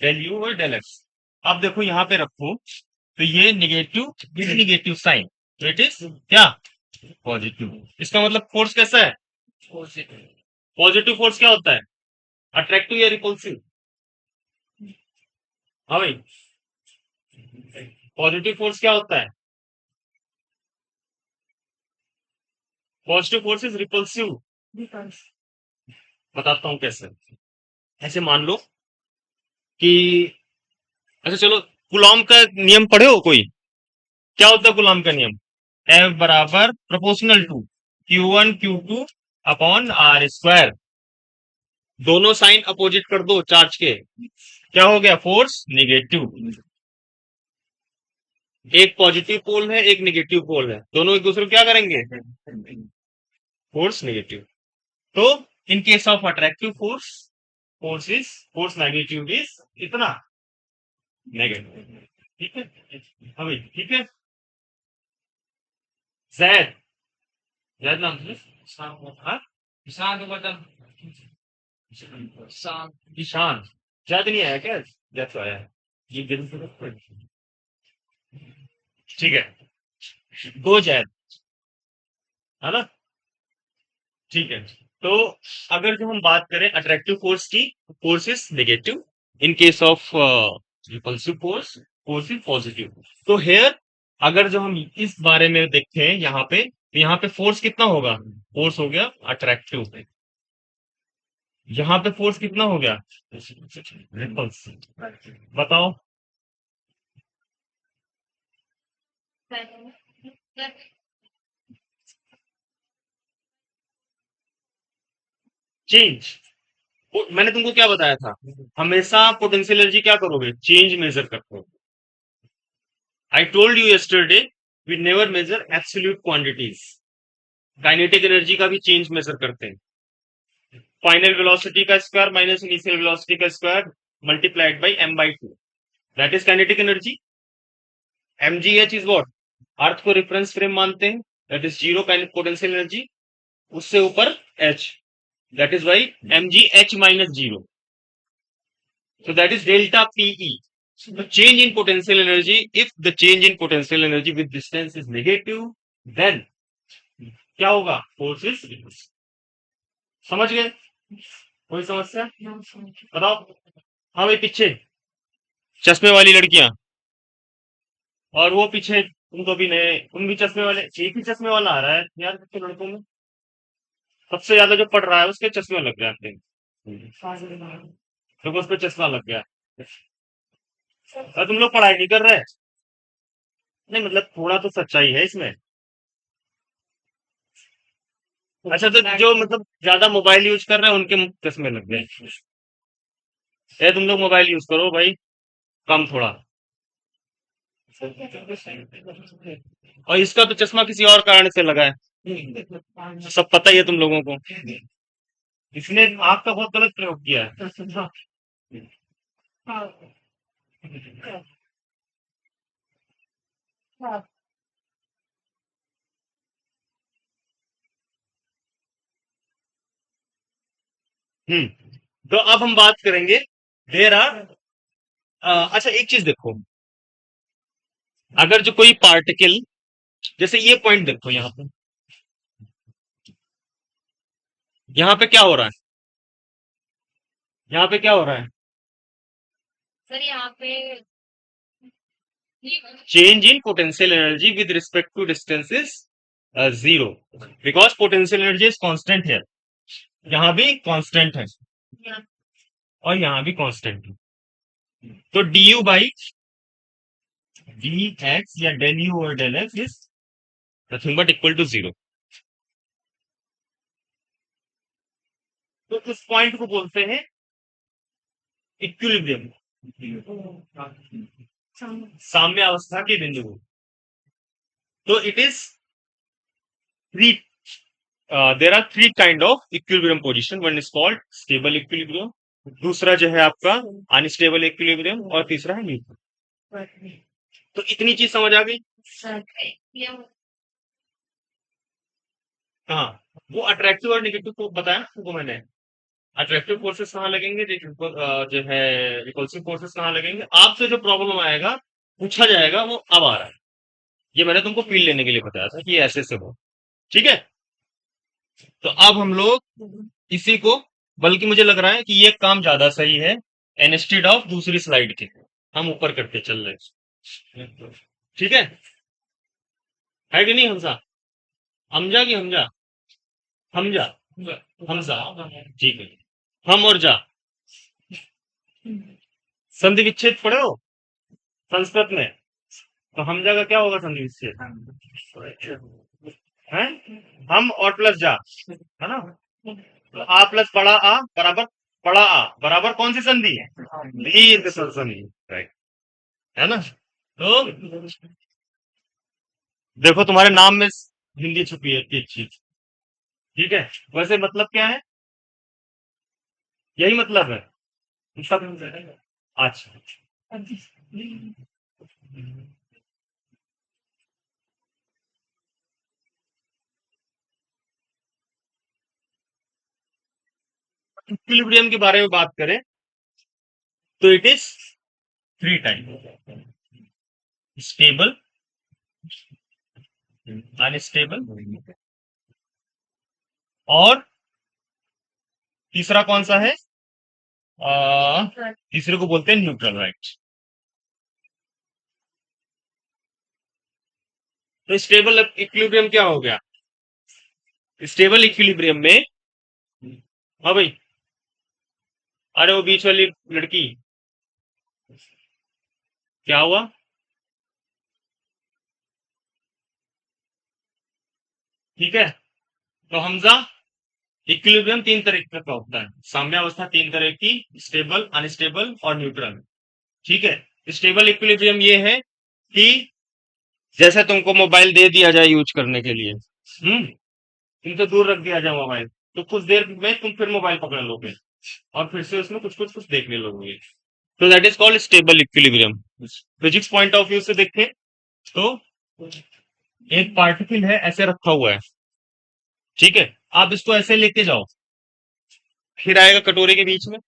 डेल यू और डेल एक्स। अब देखो यहाँ पे रखो, तो ये निगेटिव विद निगेटिव साइन, तो इट इज क्या, पॉजिटिव। इसका मतलब फोर्स कैसा है, पॉजिटिव फोर्स क्या होता है, अट्रैक्टिव या रिपल्सिव? हाँ भाई, पॉजिटिव फोर्स क्या होता है, पॉजिटिव फोर्स इज रिपल्सिव। बताता हूँ कैसे। ऐसे मान लो कि, अच्छा चलो, कुलॉम का नियम पढ़े हो कोई? क्या होता है कुलॉम का नियम, एफ बराबर proportional to Q1 Q2 upon r square. दोनों साइन अपोजिट कर दो चार्ज के, क्या हो गया, फोर्स नेगेटिव। एक पॉजिटिव पोल है, एक नेगेटिव पोल है, दोनों एक दूसरे को क्या करेंगे, फोर्स नेगेटिव। तो in case of attractive force, force magnitude is इतना, नेगेटिव। ठीक है, हाँ भाई, ठीक है। जैद, जैद नाम से, हाँ, ईशान शायद नहीं आया क्या? जैसे आया है ये दिन ठीक है। गो जैद है ना? ठीक है। तो अगर जो हम बात करें अट्रैक्टिव फोर्स की, force is negative. In case of repulsive force, force is positive. तो हेयर अगर जो हम इस बारे में देखते हैं यहाँ पे, तो यहाँ पे फोर्स कितना होगा? फोर्स हो गया अट्रैक्टिव। यहाँ पे फोर्स कितना हो गया? रिपल्सिव। बताओ। चेंज। मैंने तुमको क्या बताया था? हमेशा पोटेंशियल एनर्जी क्या करोगे? चेंज मेजर करते हो। I told you yesterday we never measure absolute quantities. Kinetic energy का भी चेंज मेजर करते हैं। फाइनल वेलोसिटी का स्क्वायर माइनस इनिशियल वेलोसिटी का square multiplied by M by two, that is kinetic energy. M G H is what? Earth को reference frame मानते हैं, that is zero potential energy. उससे ऊपर H, that is why M G H minus zero. So that is delta PE. So the change in potential energy, if the change in potential energy with distance is negative, then क्या होगा? Force is reduced. समझ गए? कोई समस्या? बताओ। हाँ भाई, पीछे चश्मे वाली लड़कियां, और वो पीछे तुम तो भी नए, तुम भी चश्मे वाले। एक ही चश्मे वाला आ रहा है यार कितने लड़कों में। सबसे ज्यादा जो पढ़ रहा है उसके चश्मे लग जाते हैं, देखो उस पर चश्मा लग गया। और तुम लोग पढ़ाई नहीं कर रहे? नहीं मतलब थोड़ा तो सच्चाई है इसमें। अच्छा, तो जो मतलब ज्यादा मोबाइल यूज कर रहे हैं उनके चश्मे लग गए। ये तुम लोग मोबाइल यूज करो भाई, कम थोड़ा। और इसका तो चश्मा किसी और कारण से लगा है, सब पता ही है तुम लोगों को। इसने आंख का बहुत गलत प्रयोग किया है। हम्म। तो अब हम बात करेंगे। देर आर, अच्छा एक चीज देखो, अगर जो कोई पार्टिकल, जैसे ये पॉइंट देखो यहाँ पे क्या हो रहा है? यहाँ पे क्या हो रहा है? Change in potential energy with respect to distance is zero, because potential energy is constant here. यहाँ भी कांस्टेंट है और यहाँ भी कांस्टेंट है। तो d U by D x या डेल यू और del x is nothing but equal to zero. तो इस पॉइंट को बोलते हैं इक्विलिब्रियम, साम्य अवस्था के बिंदु को। तो it is three, there are three kind of equilibrium position. One is called stable equilibrium, दूसरा जो है आपका अनस्टेबल इक्विलिब्रियम, और तीसरा है न्यूट्रल। तो इतनी चीज समझ आ गई। हाँ, वो अट्रैक्टिव और नेगेटिव को बताया ना तुमको मैंने। अट्रैक्टिव फोर्सेस कहाँ लगेंगे, जो है रिपल्सिव फोर्सेस कहाँ लगेंगे। आपसे जो प्रॉब्लम आएगा, पूछा जाएगा, वो अब आ रहा है। ये मैंने तुमको फील लेने के लिए बताया था कि ये ऐसे से हो। ठीक है। तो अब हम लोग इसी को, बल्कि मुझे लग रहा है कि ये काम ज्यादा सही है इंस्टेड ऑफ दूसरी स्लाइड के, हम ऊपर करके चल रहे हैं। ठीक है कि नहीं हमसा? हमजा की हमजा? हमजा, हमजा। ठीक है। हम और जा, संधि विच्छेद पढ़े हो संस्कृत में? तो हमजा का क्या होगा संधि विच्छेद? है हम और प्लस जा, है ना? तो आ प्लस बड़ा आ बराबर बड़ा आ बराबर कौन सी संधि है? दीर्घ संधि, राइट, है ना? तो देखो तुम्हारे नाम में हिंदी छुपी है, एक चीज। ठीक है। वैसे मतलब क्या है? यही मतलब है सब। अच्छा। इक्विलिब्रियम के बारे में बात करें तो it is 3 type: stable, unstable, और तीसरा कौन सा है? तीसरे को बोलते हैं न्यूट्रल, राइट? तो स्टेबल इक्विलिब्रियम क्या हो गया? स्टेबल इक्विलिब्रियम में, हाँ भाई, अरे वो बीच वाली लड़की, क्या हुआ? ठीक है, तो हमजा, इक्विलिब्रियम 3 तरीके का होता है, साम्यावस्था 3 तरह की: स्टेबल, अनस्टेबल और न्यूट्रल। ठीक है, स्टेबल इक्विलिब्रियम ये है कि जैसे तुमको मोबाइल दे दिया जाए यूज करने के लिए, तुमसे दूर रख दिया जाए मोबाइल, तो कुछ देर में तुम फिर मोबाइल पकड़ लोगे और फिर से उसमें कुछ कुछ कुछ देखने लोगे। तो that is called stable equilibrium. Physics point of view से देखें तो एक पार्टिकल है, ऐसे रखा हुआ है, ठीक है, आप इसको ऐसे लेके जाओ, फिर आएगा कटोरे के बीच में,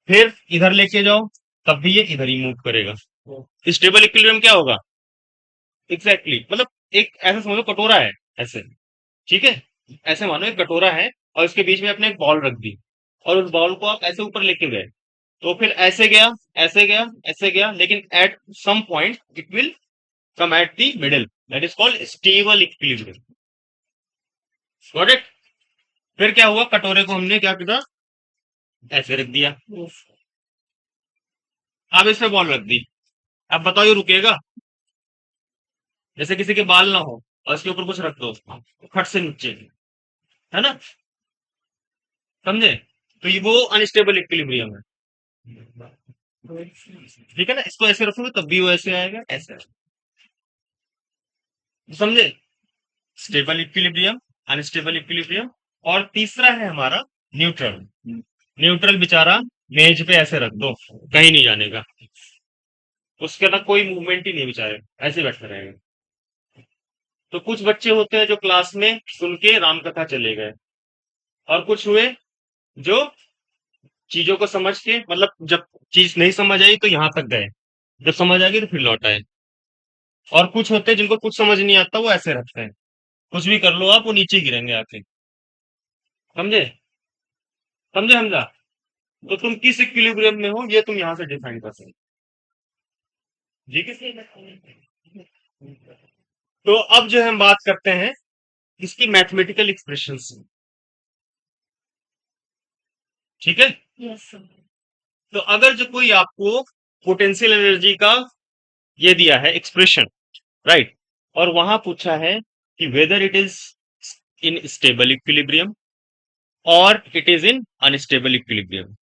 फिर इधर लेके जाओ, तब भी ये इधर ही मूव करेगा। स्टेबल इक्विलिब्रियम क्या होगा? एग्जैक्टली मतलब एक ऐसा समझो कटोरा है, ऐसे, ठीक है, ऐसे मानो एक कटोरा है और इसके बीच में अपने एक बॉल रख दी, और उस बॉल को आप ऐसे ऊपर लेके गए, तो फिर ऐसे गया, ऐसे गया, ऐसे गया, लेकिन at some point it will come at the middle, that is called stable equilibrium. Got it? फिर क्या हुआ, कटोरे को हमने क्या किया, ऐसे रख दिया, अब इस पे बॉल रख दी, अब बताओ ये रुकेगा? जैसे किसी के बाल ना हो और इसके ऊपर कुछ रख दो, फट से नीचे, है ना? समझे? तो ये वो अनस्टेबल इक्विलिब्रियम है। ठीक है ना, इसको ऐसे रखोगे तब भी वो ऐसे आएगा, ऐसे समझे? स्टेबल इक्विलिब्रियम, अनस्टेबल इक्विलिब्रियम, और तीसरा है हमारा न्यूट्रल। न्यूट्रल बेचारा मेज पे ऐसे रख दो, कहीं नहीं जाने का, उसके ना कोई मूवमेंट ही नहीं, बेचारे ऐसे बैठे रहेंगे। तो कुछ बच्चे होते हैं जो क्लास में सुन के राम कथा चले गए, और कुछ हुए जो चीजों को समझ के, मतलब जब चीज नहीं समझ आई तो यहां तक गए, जब समझ आ गई तो फिर लौट आए। और कुछ होते हैं जिनको कुछ समझ नहीं आता, वो ऐसे रखते हैं, कुछ भी कर लो आप, वो नीचे गिरेंगे आके। समझे? समझे हमजा? तो तुम किस इक्विलिब्रियम में हो, ये तुम यहां से डिफाइन कर सकते हो। ठीक है, तो अब जो हम बात करते हैं इसकी मैथमेटिकल एक्सप्रेशन से। ठीक है, तो अगर जो कोई आपको पोटेंशियल एनर्जी का ये दिया है एक्सप्रेशन, राइट, और वहां पूछा है कि whether it is in stable equilibrium, और it is in unstable equilibrium,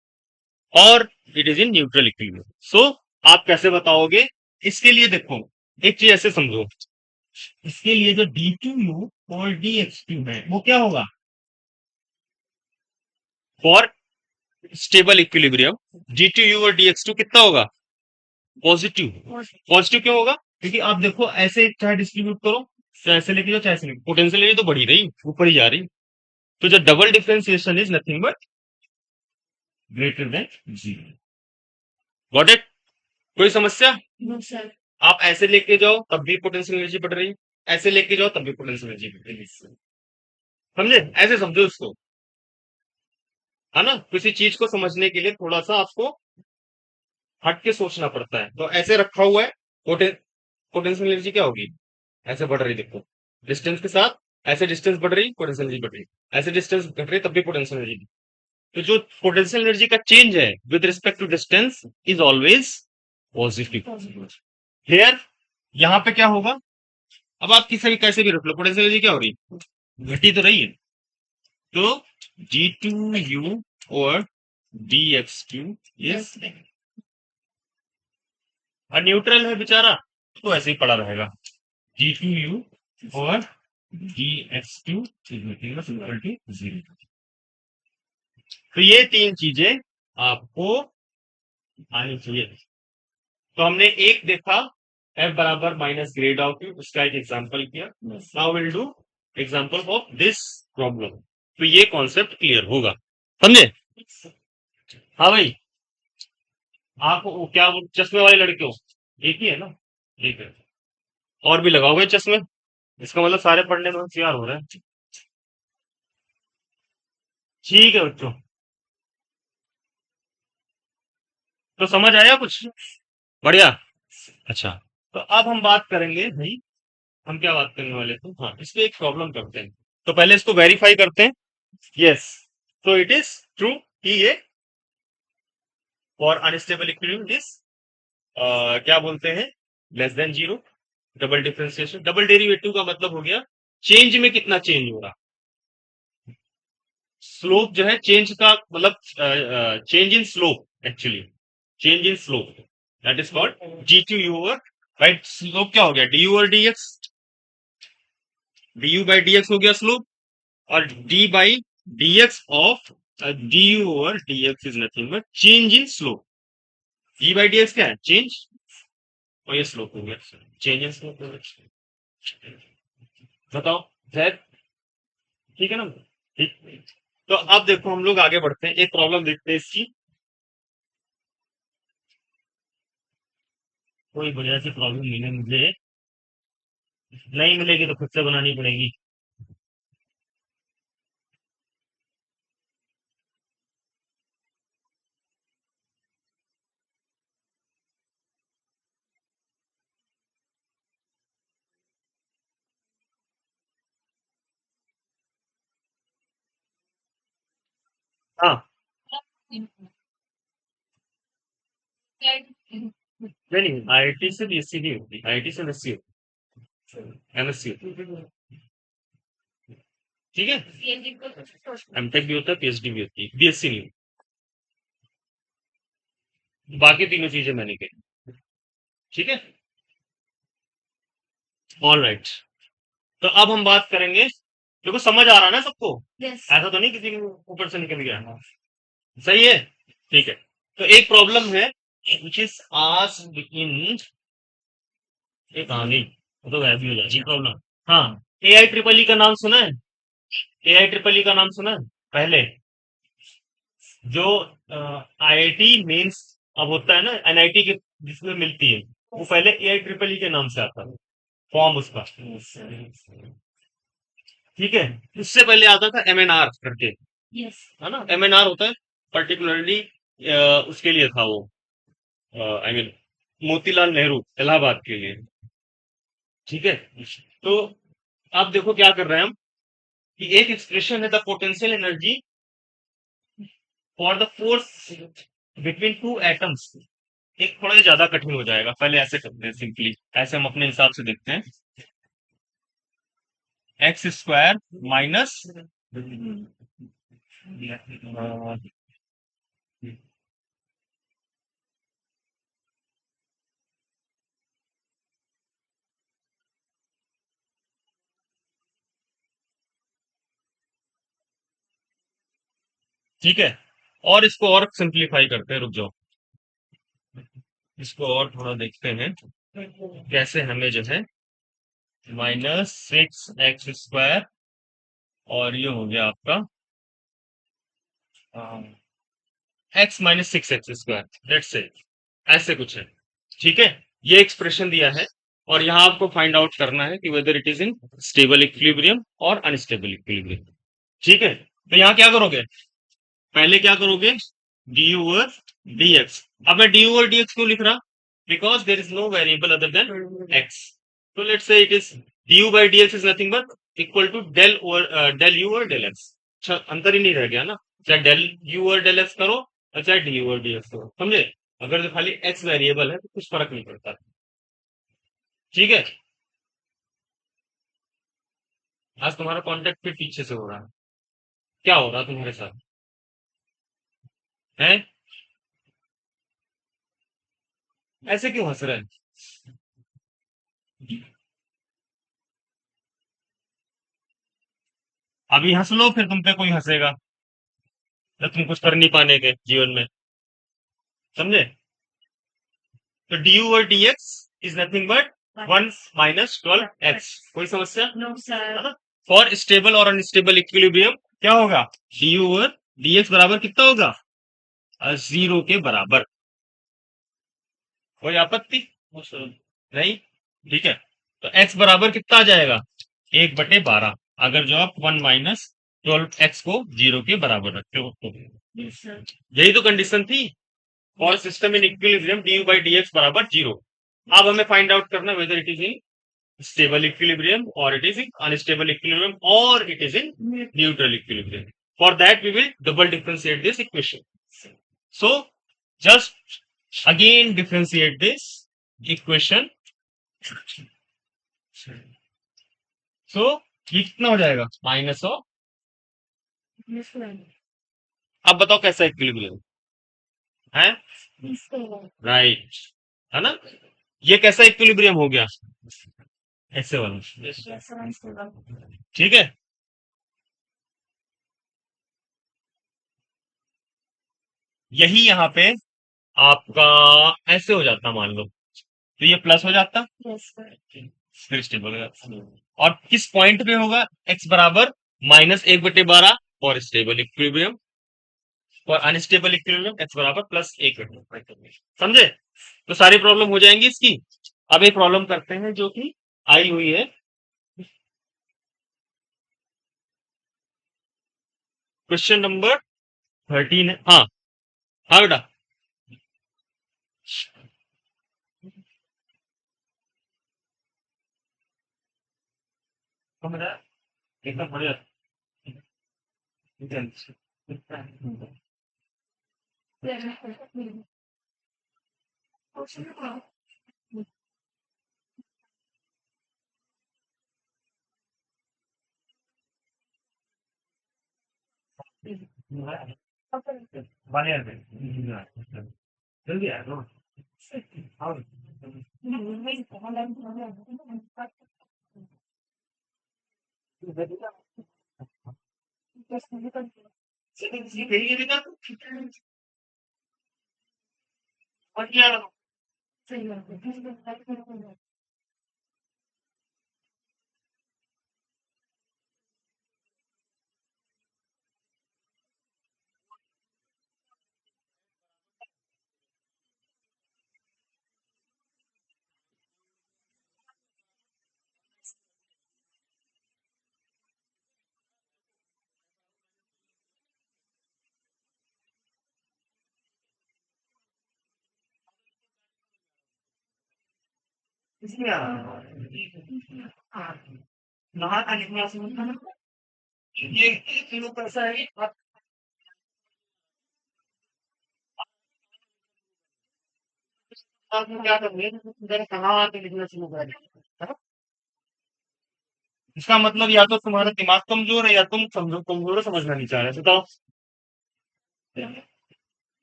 और it is in neutral equilibrium, so आप कैसे बताओगे? इसके लिए देखो, एक चीज ऐसे समझो, इसके लिए जो डी क्यू यू और डी एक्स क्यू है वो क्या होगा? For stable equilibrium d two U और डी एक्स टू कितना होगा? पॉजिटिव। पॉजिटिव क्यों होगा? क्योंकि आप देखो, ऐसे चाहे डिस्ट्रीब्यूट करो, चाहे ऐसे लेके जाओ, चाहे ऐसे लेके, पोटेंशियल एनर्जी तो बढ़ी रही, ऊपर ही जा रही। तो जो double differentiation is nothing but greater than zero. Got it? कोई समस्या? आप ऐसे लेके जाओ तब भी पोटेंशियल एनर्जी बढ़ रही, ऐसे लेके जाओ तब भी पोटेंशियल एनर्जी बढ़ रही। समझे? ऐसे समझो इसको, है ना? किसी चीज को समझने के लिए थोड़ा सा आपको हट के सोचना पड़ता है। तो ऐसे रखा हुआ है, पोटेंशियल एनर्जी क्या होगी? ऐसे बढ़ रही, देखो, डिस्टेंस के साथ ऐसे डिस्टेंस बढ़ रही, पोटेंशियल एनर्जी बढ़ रही, ऐसे डिस्टेंस घट रही, तब भी पोटेंशियल एनर्जी। तो जो पोटेंशियल एनर्जी का चेंज है with respect to distance is always positive. Here, यहाँ पे क्या होगा? अब आप किसी भी कैसे भी रख लो, पोटेंशियल एनर्जी क्या हो रही, घटी तो रही है। तो जी टू यू और डी एक्स टू इज, और न्यूट्रल है बेचारा, तो ऐसे ही पड़ा रहेगा, जी टू यू और d x two is equal to zero. तो ये 3 चीजें आपको आनी चाहिए। तो हमने एक देखा, एफ बराबर माइनस ग्रेड ऑफ यू, उसका एक एग्जांपल किया। Now will do example of this problem, तो ये कॉन्सेप्ट क्लियर होगा। समझे? हाँ भाई, आप क्या वो चश्मे वाले लड़के हो? एक ही है ना? एक है। और भी लगाओगे चश्मे? इसका मतलब सारे पढ़ने में होशियार हो रहे हैं। ठीक है बच्चों, तो समझ आया कुछ? बढ़िया। अच्छा, तो अब हम बात करेंगे भाई, हम क्या बात करने वाले थे, हाँ इस पे एक प्रॉब्लम करते हैं। तो पहले इसको वेरीफाई करते हैं। यस, तो इट इज ट्रू कि ये for unstable equilibrium it is क्या बोलते हैं, less than zero. Double differentiation, double derivative का मतलब हो गया चेंज में कितना चेंज हो रहा। स्लोप जो है चेंज का मतलब change in slope, actually change in slope, that is called g two U over, right? Slope क्या हो गया, d U over d x, d U by D x हो गया स्लोप, और d by D x of d U over d x is nothing but change in slope. G by D x क्या है, change, और ये slope हो गया change in slope हो गया। बताओ जैद, ठीक है ना? ठीक, तो अब देखो हम लोग आगे बढ़ते हैं, एक प्रॉब्लम देखते हैं इसकी। कोई बढ़िया सी प्रॉब्लम मिले मुझे, नहीं मिलेगी तो खुद से बनानी पड़ेगी। हाँ, नहीं नहीं, आईआईटी से बीएससी नहीं होती, आईआईटी से एमएससी होती, एमएससी होती, ठीक है? एमटेक भी होता है, पीएचडी भी होती है, बीएससी नहीं होती। बाकी तीनों चीजें मैंने कही, ठीक है? ऑल राइट, तो अब हम बात करेंगे, देखो समझ आ रहा है ना सबको? ऐसा तो नहीं किसी के ऊपर से निकल गया? सही है, ठीक है। तो एक प्रॉब्लम है विच इज आस्क्ड इन, एक आ गई, वो तो वैसे भी हो जाएगी प्रॉब्लम। हाँ, एआई ट्रिपल ई का नाम सुना है? एआई ट्रिपल ई का नाम सुना है पहले? जो आईआईटी मेंस अब होता है ना, एनआईटी के जिसमें मिलती है, वो पहले एआई ट्रिपल ई के नाम से आता है, फॉर्म उसका, ठीक है? उससे पहले आता था एमएनआर करके, है ना? एमएनआर होता है पर्टिकुलरली उसके लिए था वो, आई मीन मोतीलाल नेहरू इलाहाबाद के लिए, ठीक है? तो आप देखो क्या कर रहे हैं हम, कि एक एक्सप्रेशन है the potential energy for the force between two atoms. एक थोड़ा ही ज्यादा कठिन हो जाएगा, पहले ऐसे करते हैं सिंपली, ऐसे हम अपने हिसाब से देखते हैं, एक्स स्क्वायर माइनस, ठीक है? और इसको और सिंप्लीफाई करते हैं, रुक जाओ, इसको और थोड़ा देखते हैं कैसे हमें जो है माइनस सिक्स एक्स स्क्वायर, और ये हो गया आपका x minus six x square, let's say ऐसे कुछ है, ठीक है? ये एक्सप्रेशन दिया है, और यहाँ आपको फाइंड आउट करना है कि whether it is in stable equilibrium और अनस्टेबल इक्विलिब्रियम, ठीक है? तो यहाँ क्या करोगे, पहले क्या करोगे, डी ओवर डी एक्स। अब मैं डी ओवर डी एक्स क्यों लिख रहा, because there is no variable other than X. तो let's say it is D U by D x is nothing but equal to del over del U over del X. अच्छा, अंतर ही नहीं रह गया ना, चाहे del U over del X करो और चाहे डी ओवर डी एक्स करो, समझे? अगर जो खाली एक्स वेरिएबल है तो कुछ फर्क नहीं पड़ता, ठीक है? आज तुम्हारा कॉन्टेक्ट फिर पीछे से हो रहा है, क्या हो रहा है तुम्हारे साथ है? ऐसे क्यों हंस रहे हैं? अभी हंस लो, फिर तुम पे कोई हंसेगा जब तुम कुछ कर नहीं पाने के जीवन में, समझे? तो डी यू और d x is nothing but one minus twelve x, कोई समस्या? फॉर स्टेबल और अनस्टेबल इक्विलिब्रियम क्या होगा, डी यू ओवर dx बराबर कितना होगा? 0 के बराबर। कोई आपत्ति? नहीं। ठीक है, तो x बराबर कितना आ जाएगा? 1/12, अगर जो आप 1 - 12x को 0 के बराबर रखते हो तो। यही तो कंडीशन थी for system in equilibrium du/dx बराबर 0। अब हमें फाइंड आउट करना weather it is in stable equilibrium or it is in unstable equilibrium or it is in neutral equilibrium. For that we will double differentiate this equation. So just again differentiate this equation. So ये कितना हो जाएगा? Minus of, अब बताओ कैसा equilibrium है? Right, है ना? ये कैसा इक्विलिब्रियम हो गया? ऐसे वाला। ठीक है, यही यहाँ पे आपका ऐसे हो जाता मान लो, तो ये प्लस हो जाता, फिर स्टेबल हो जाता। और किस पॉइंट पे होगा? एक्स बराबर -1/12 और स्टेबल इक्विलिब्रियम, और अनस्टेबल इक्विलिब्रियम एक्स बराबर +1/12। समझे? तो सारी प्रॉब्लम हो जाएंगी इसकी। अब एक प्रॉब्लम करते हैं जो कि आई हुई है, क्वेश्चन नंबर 13 है। हाँ हाँ बेटा, समझ आया? एकदम बढ़िया। बढ़िया। जल्दी आ जाओ। आओ। इसलिए आ रहा हूँ। हाँ, नहा था कितना समझ, ये तीनों कैसा है? आप क्या करेंगे? जरा कहाँ आके लिखना शुरू करें? इसका मतलब या तो तुम्हारा दिमाग कमजोर है या तुम समझो कमजोर है, समझना नहीं चाह रहे। बताओ,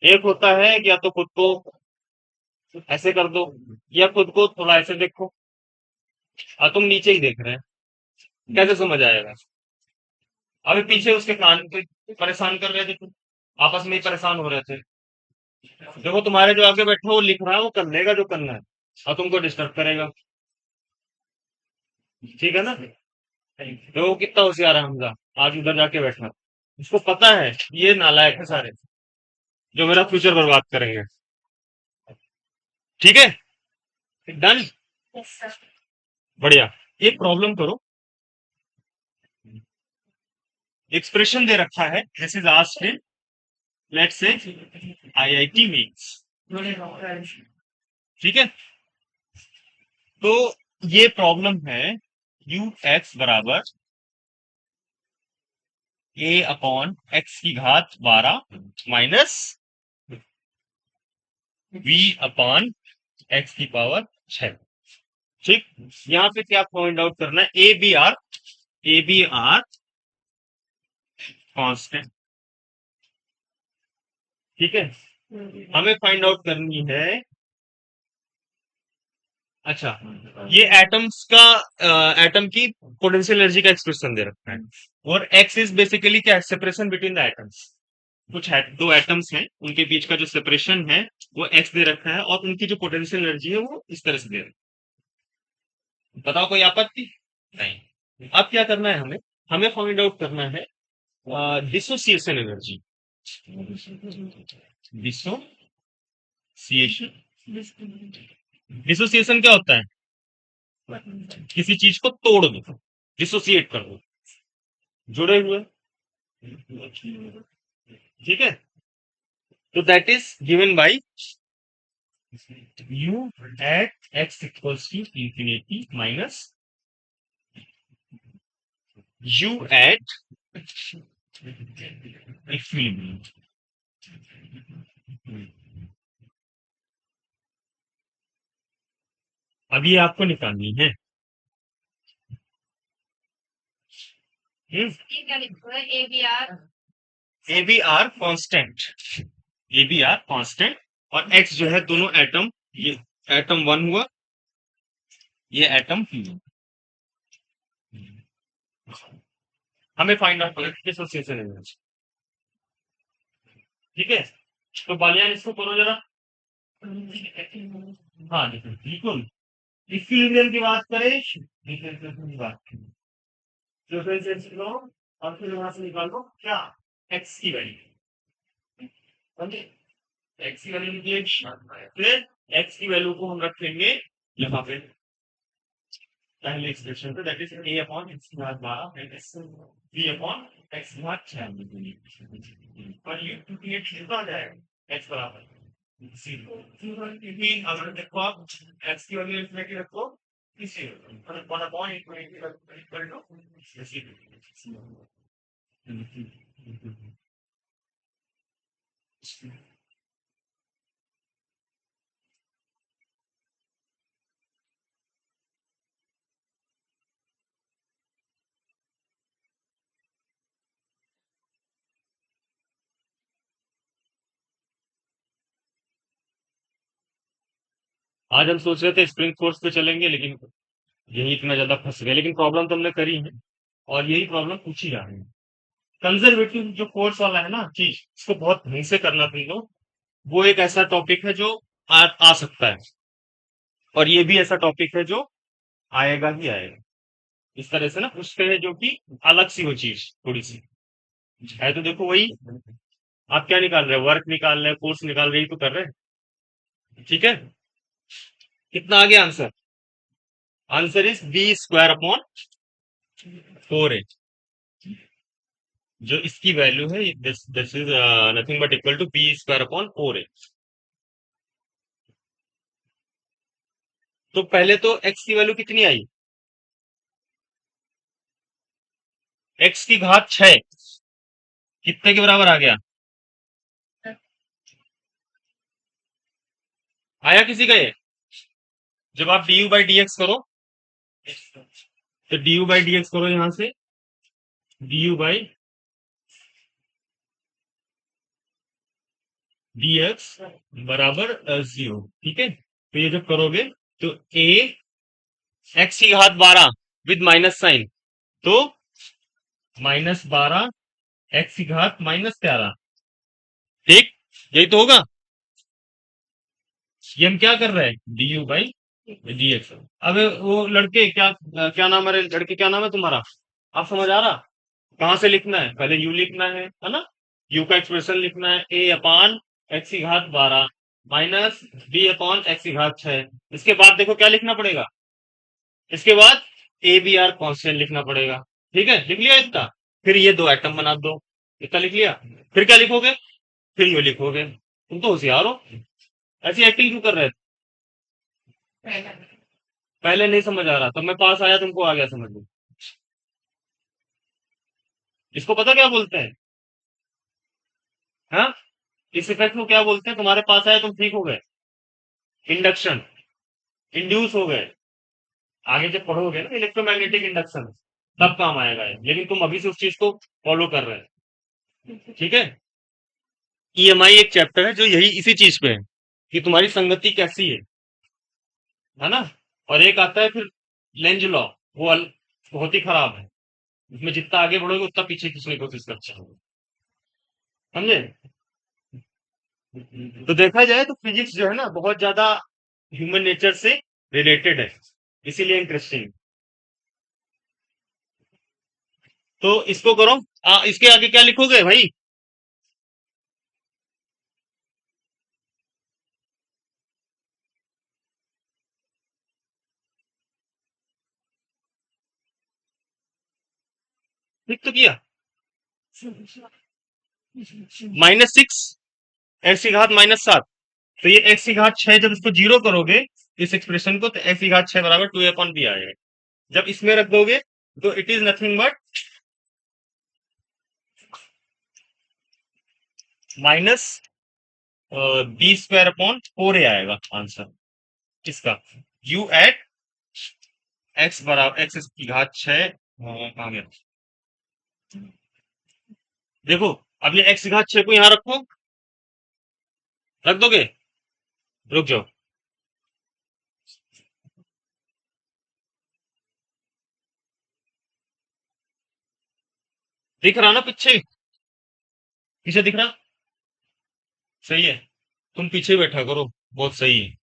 एक होता है कि या तो खुद को ऐसे कर दो या खुद को थोड़ा ऐसे देखो, और तुम नीचे ही देख रहे हैं, कैसे समझ आएगा? अभी पीछे उसके कान पे परेशान कर रहे थे तुम, आपस में ही परेशान हो रहे थे। देखो तुम्हारे जो आगे बैठा वो लिख रहा है, वो कर लेगा जो करना है और तुमको डिस्टर्ब करेगा। ठीक है ना? देखो कितना होशियार है हमजा, आज उधर जाके बैठा, उसको पता है ये नालायक है सारे, जो मेरा फ्यूचर बर्बाद करेंगे। ठीक है, डन, बढ़िया। एक प्रॉब्लम करो, एक्सप्रेशन दे रखा है, this is asked in let's say IIT mains. ठीक है, तो ये प्रॉब्लम है यू एक्स बराबर a/x² माइनस v/x⁶। ठीक, यहाँ पे क्या पॉइंट आउट करना है? A b are constant. ठीक है, हमें फाइंड आउट करनी है। अच्छा, ये एटम्स का एटम की पोटेंशियल एनर्जी का एक्सप्रेशन दे रखा है, और एक्स इज बेसिकली क्या? Separation between the atoms. कुछ दो एटम्स हैं, उनके बीच का जो सेपरेशन है वो एक्स दे रखा है, और उनकी जो पोटेंशियल एनर्जी है वो इस तरह से दे रखी है। बताओ कोई आपत्ति? नहीं। अब क्या करना है हमें? हमें फाइंड आउट करना है डिसोसिएशन एनर्जी। डिसोसिएशन। डिसोसिएशन क्या होता है? किसी चीज को तोड़ दो, डिसोसिएट कर दो, जुड़े हुए। ठीक है, तो that is given by u at x equals to infinity minus u at equilibrium। अब ये आपको निकालनी है। A b are constant, a b are constant, और एक्स जो है दोनों एटम, ये एटम वन हुआ, ये एटम टू। हमें फाइंड आउट करना है डिसोसिएशन एनर्जी। ठीक है, तो बालियान इसको करो जरा। हाँ देखो बिल्कुल, इक्विलिब्रियम की बात करें, डिफरेंशिएशन की बात करें, डिफरेंशिएशन लो और फिर वहां से निकालो क्या, एक्स की वैल्यू। समझे, एक्स की वैल्यू निकलेगी, फिर एक्स की वैल्यू को हम रखेंगे यहाँ पे पहले एक्सप्रेशन पे, that is a upon x की घात 12 माइनस b अपॉन x की घात 6, पर ये क्रिएट कितना आ जाएगा x बराबर 0, क्योंकि अगर देखो आप x की वैल्यू इसमें की रखो इसी पर 1 अपॉन इक्वल टू 0। आज हम सोच रहे थे स्प्रिंग फोर्स पे चलेंगे, लेकिन यही इतना ज्यादा फंस गए, लेकिन प्रॉब्लम तो हमने करी है और यही प्रॉब्लम पूछी जा रही है। कंजर्वेटिव जो फोर्स वाला है ना चीज, इसको बहुत ढंग से करना तुम लोग। वो एक ऐसा टॉपिक है जो आ सकता है, और ये भी ऐसा टॉपिक है जो आएगा ही आएगा। इस तरह से ना पूछते हैं जो कि अलग सी हो चीज थोड़ी सी है, तो देखो वही आप क्या निकाल रहे हैं, वर्क निकाल रहे हैं, फोर्स निकाल रहे ही तो कर रहे हैं। ठीक है, कितना आ गया answer? Answer is b square upon 4h, जो इसकी वैल्यू है this this is nothing but equal to b square upon 4h। तो पहले तो x की वैल्यू कितनी आई, x की घात 6 कितने के बराबर आ गया? आया किसी का ये? जब आप D U by D x करो, तो d U by D x करो यहां से, D U by D x बराबर 0। ठीक है, तो ये जब करोगे तो a x की घात 12 विद माइनस साइन, तो -12 x की घात -13। ठीक, यही तो होगा। ये हम क्या कर रहे हैं, D U by D x. अब वो लड़के क्या क्या नाम है, लड़के क्या नाम है तुम्हारा? आप समझ आ रहा कहां से लिखना है? पहले यू लिखना है ना, यू का एक्सप्रेशन लिखना है a अपान एक्स की घात 12 माइनस b अपॉन एक्स की घात 6। इसके बाद देखो क्या लिखना पड़ेगा, इसके बाद ए बी आर कॉन्स्टेंट लिखना पड़ेगा। ठीक है, लिख लिया इतना, फिर ये दो एटम बना दो, इतना लिख लिया, फिर क्या लिखोगे, फिर ये लिखोगे। तुम तो होशियार हो, ऐसी एक्टिंग क्यों कर रहे थे? पहले नहीं समझ आ रहा, तब मैं पास आया तुमको आ गया समझ में। इसको पता क्या बोलते हैं? हाँ, इस इफेक्ट को क्या बोलते हैं? तुम्हारे पास आया तुम ठीक हो गए, इंडक्शन, इंड्यूस हो गए। आगे जब पढ़ोगे ना इलेक्ट्रोमैग्नेटिक इंडक्शन, तब काम आएगा ये, लेकिन तुम अभी से उस चीज को फॉलो कर रहे हैं। ठीक है, ईएमआई एक चैप्टर है जो यही इसी चीज पे है कि तुम्हारी संगति कैसी है ना। और एक आता है फिर लेंज लॉ, वो बहुत ही खराब है, उसमें जितना आगे बढ़ोगे उतना पीछे खींचने की कोशिश करते हो। समझे? तो देखा जाए तो फिजिक्स जो है ना बहुत ज्यादा ह्यूमन नेचर से रिलेटेड है, इसीलिए इंटरेस्टिंग। तो इसको करो, इसके आगे क्या लिखोगे भाई? ठीक तो किया। -6 एक्स की घात -7, तो ये एक्स की घात 6 जब इसको जीरो करोगे इस एक्सप्रेशन को, तो एक्स की घात 6 बराबर 2a/b आएगा। जब इसमें रख दोगे तो it is nothing but -b² upon 4a आएगा आंसर इसका। u एट एक्स बराबर एक्स की घात 6 कहाँ गया, देखो अब ये एक्स की घात 6 को यहाँ रखो, रख दोगे, रुक जाओ, दिख रहा ना पीछे, पीछे दिख रहा, सही है। तुम पीछे बैठा करो, बहुत सही है,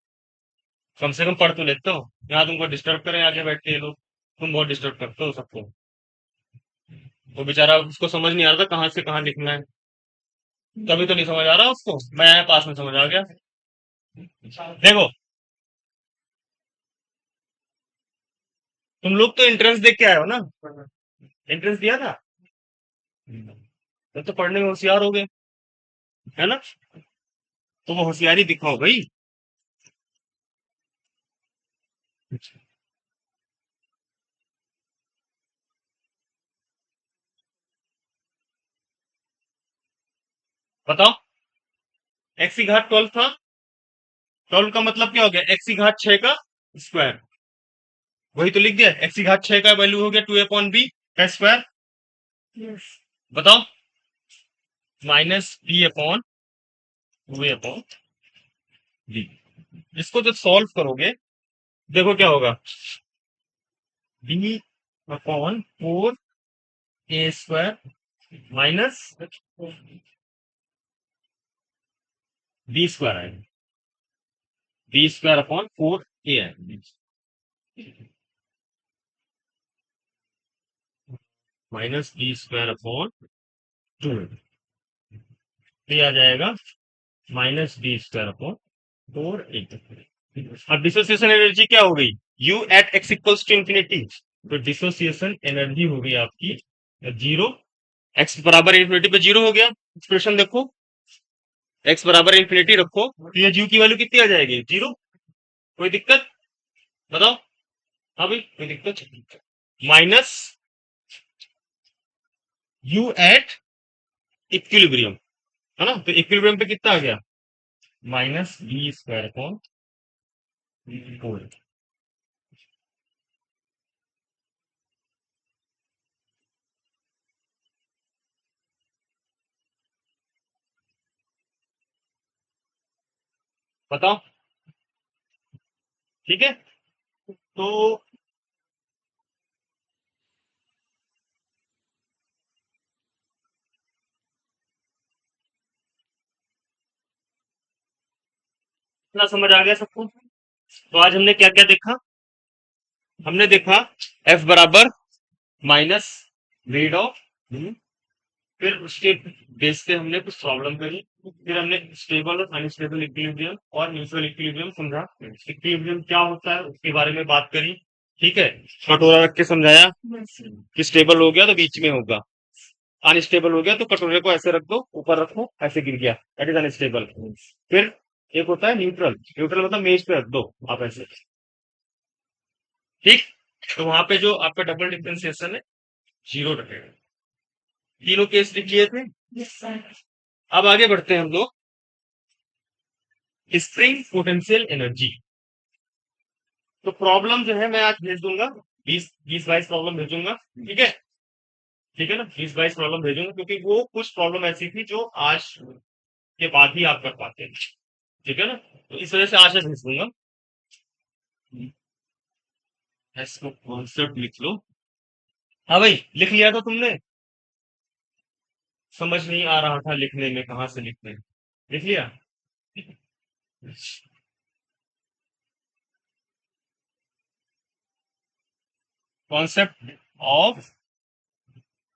कम से कम पढ़ तो लेते हो। यहाँ तुमको डिस्टर्ब करें आगे बैठ के ये लोग, तुम बहुत डिस्टर्ब करते हो सबको। तो बेचारा उसको समझ नहीं आ रहा था कहाँ से कहाँ लिखना है, तभी तो नहीं समझ आ रहा उसको, मैं आया पास में समझ आ गया। देखो तुम लोग तो एंट्रेंस देख के आए हो ना, एंट्रेंस दिया था, तो पढ़ने में होशियार हो गए, है ना। तो वो होशियारी दिखाओ भाई। बताओ, एक्स की घात 12 था, 12 का मतलब क्या हो गया, एक्स की घात 6 का स्क्वायर, वही तो लिख दिया, एक्स की घात 6 का वैल्यू हो गया 2a/b का स्क्वायर। बताओ, -b/2a/b, इसको जब सॉल्व करोगे देखो क्या होगा, b/4a² -b² आएगा, b² अपॉन 4a आएगा, -b² अपॉन 2, ये आ जाएगा -b² अपॉन 4a। अब डिसोसिएशन एनर्जी क्या हो गई, u at x equals to infinity, तो डिसोसिएशन एनर्जी हो गई आपकी जीरो, एक्स बराबर इंफिनिटी पे जीरो हो गया। एक्सप्रेशन देखो, एक्स बराबर इंफिनिटी रखो तो ये जीरो की वैल्यू कितनी आ जाएगी, जीरो। कोई दिक्कत, बताओ। हाँ भाई कोई दिक्कत, माइनस यू एट इक्विलिब्रियम, है ना, तो इक्विलिब्रियम पे कितना आ गया, -b²/4। बताओ, ठीक है। तो इतना समझ आ गया सबको। तो आज हमने क्या क्या देखा, हमने देखा एफ बराबर माइनस रेड ऑफ, फिर उसके बेस पे हमने कुछ प्रॉब्लम करी, फिर हमने स्टेबल और अनस्टेबल इक्विलिब्रियम और न्यूट्रल इक्विलिब्रियम समझा, इक्विलिब्रियम क्या होता है उसके बारे में बात करी, ठीक है। कटोरा रख के समझाया कि स्टेबल हो गया तो बीच में होगा, अनस्टेबल हो गया तो कटोरे को ऐसे रख दो, ऊपर रखो ऐसे गिर गया, दैट इज अनस्टेबल। फिर एक होता है न्यूट्रल, न्यूट्रल मतलब मेज पे रख दो आप ऐसे, ठीक। तो वहां पे जो आपका डबल डिफरेंशिएशन है जीरो रहेगा। तीनों केस लिख लिए थे। अब आगे बढ़ते हैं हम लोग, स्प्रिंग पोटेंशियल एनर्जी। तो प्रॉब्लम जो है मैं आज भेज दूंगा, 20-22 प्रॉब्लम भेजूंगा, ठीक है, ठीक है ना, 20-22 प्रॉब्लम भेजूंगा क्योंकि वो कुछ प्रॉब्लम ऐसी थी जो आज के बाद ही आप कर पाते हैं, ठीक है ना, तो इस वजह से आज मैं भेज दूंगा। इसको कॉन्सेप्ट लिख लो। हाँ भाई लिख लिया था तुमने, समझ नहीं आ रहा था लिखने में कहाँ से लिखने, लिख लिया। Concept of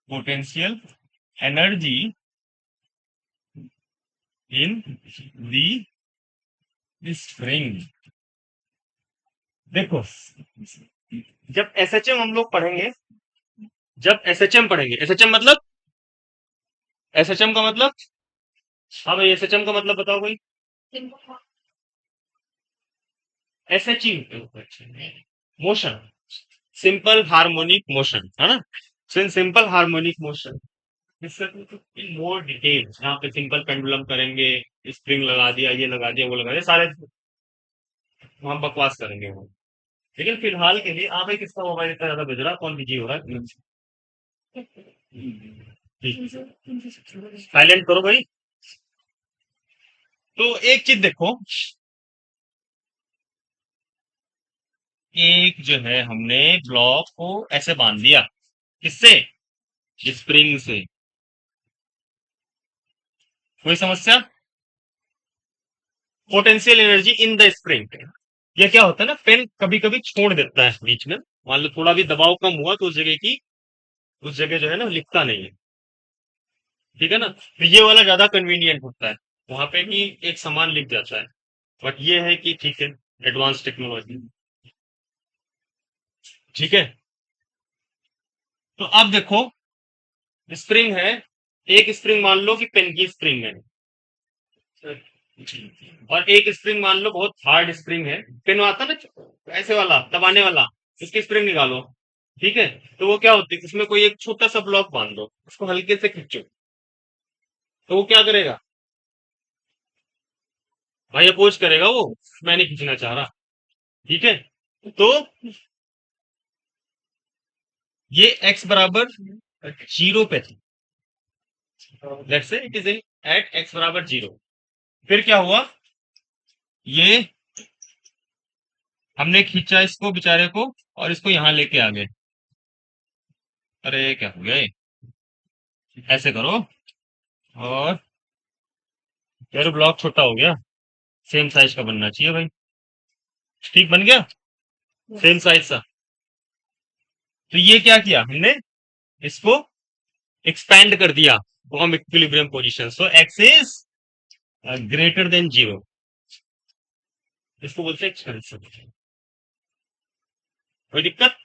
potential energy in the spring. देखो जब एसएचएम हम लोग पढ़ेंगे जब एसएचएम पढ़ेंगे, एसएचएम मतलब, एसएचएम का मतलब, हाँ भाई एसएचएम का मतलब बताओ भाई। एसएचई मोशन, सिंपल हार्मोनिक मोशन है ना। सिंपल हार्मोनिक मोशन, इन मोर डिटेल यहाँ पे सिंपल पेंडुलम करेंगे, स्प्रिंग लगा दिया, ये लगा दिया, वो लगा दिया, सारे हम बकवास करेंगे वो। लेकिन फिलहाल के लिए आप एक, किसका मोबाइल इतना ज्यादा बज रहा है, कौन बिजी हो रहा है? साइलेंट करो भाई। तो एक चीज देखो, एक जो है हमने ब्लॉक को ऐसे बांध दिया, किससे? स्प्रिंग से। कोई समस्या? Potential energy in the spring. ये क्या होता है ना, पेन कभी कभी छोड़ देता है बीच में, मान लो थोड़ा भी दबाव कम हुआ तो उस जगह की, उस जगह जो है ना लिखता नहीं है, ठीक है ना। तो ये वाला ज्यादा कन्वीनियंट होता है, वहां पे कि एक समान लिख जाता है। बट ये है कि ठीक है, एडवांस टेक्नोलॉजी, ठीक है। तो अब देखो, स्प्रिंग है, एक स्प्रिंग मान लो कि पेन की स्प्रिंग है, और एक स्प्रिंग मान लो बहुत हार्ड स्प्रिंग है, पेन आता ना ऐसे वाला दबाने वाला, उसकी स्प्रिंग निकालो, ठीक है। तो वो क्या होती है, उसमें कोई एक छोटा सा ब्लॉक बांध दो, उसको हल्के से खींचो, तो वो क्या करेगा भाई, अपोज करेगा वो, मैं नहीं खींचना चाह रहा, ठीक है। तो ये x बराबर जीरो पे थी, let's say it is in at x बराबर जीरो। फिर क्या हुआ, ये हमने खींचा इसको बेचारे को, और इसको यहां लेके आ गए। अरे क्या हो गया ये? ऐसे करो, और यार ब्लॉक छोटा हो गया, सेम साइज का बनना चाहिए भाई। ठीक बन गया, सेम साइज सा। तो ये क्या किया हमने, इसको एक्सपैंड कर दिया from equilibrium position, so x is greater than zero, इसको बोलते हैं एक्सपेंशन। कोई दिक्कत?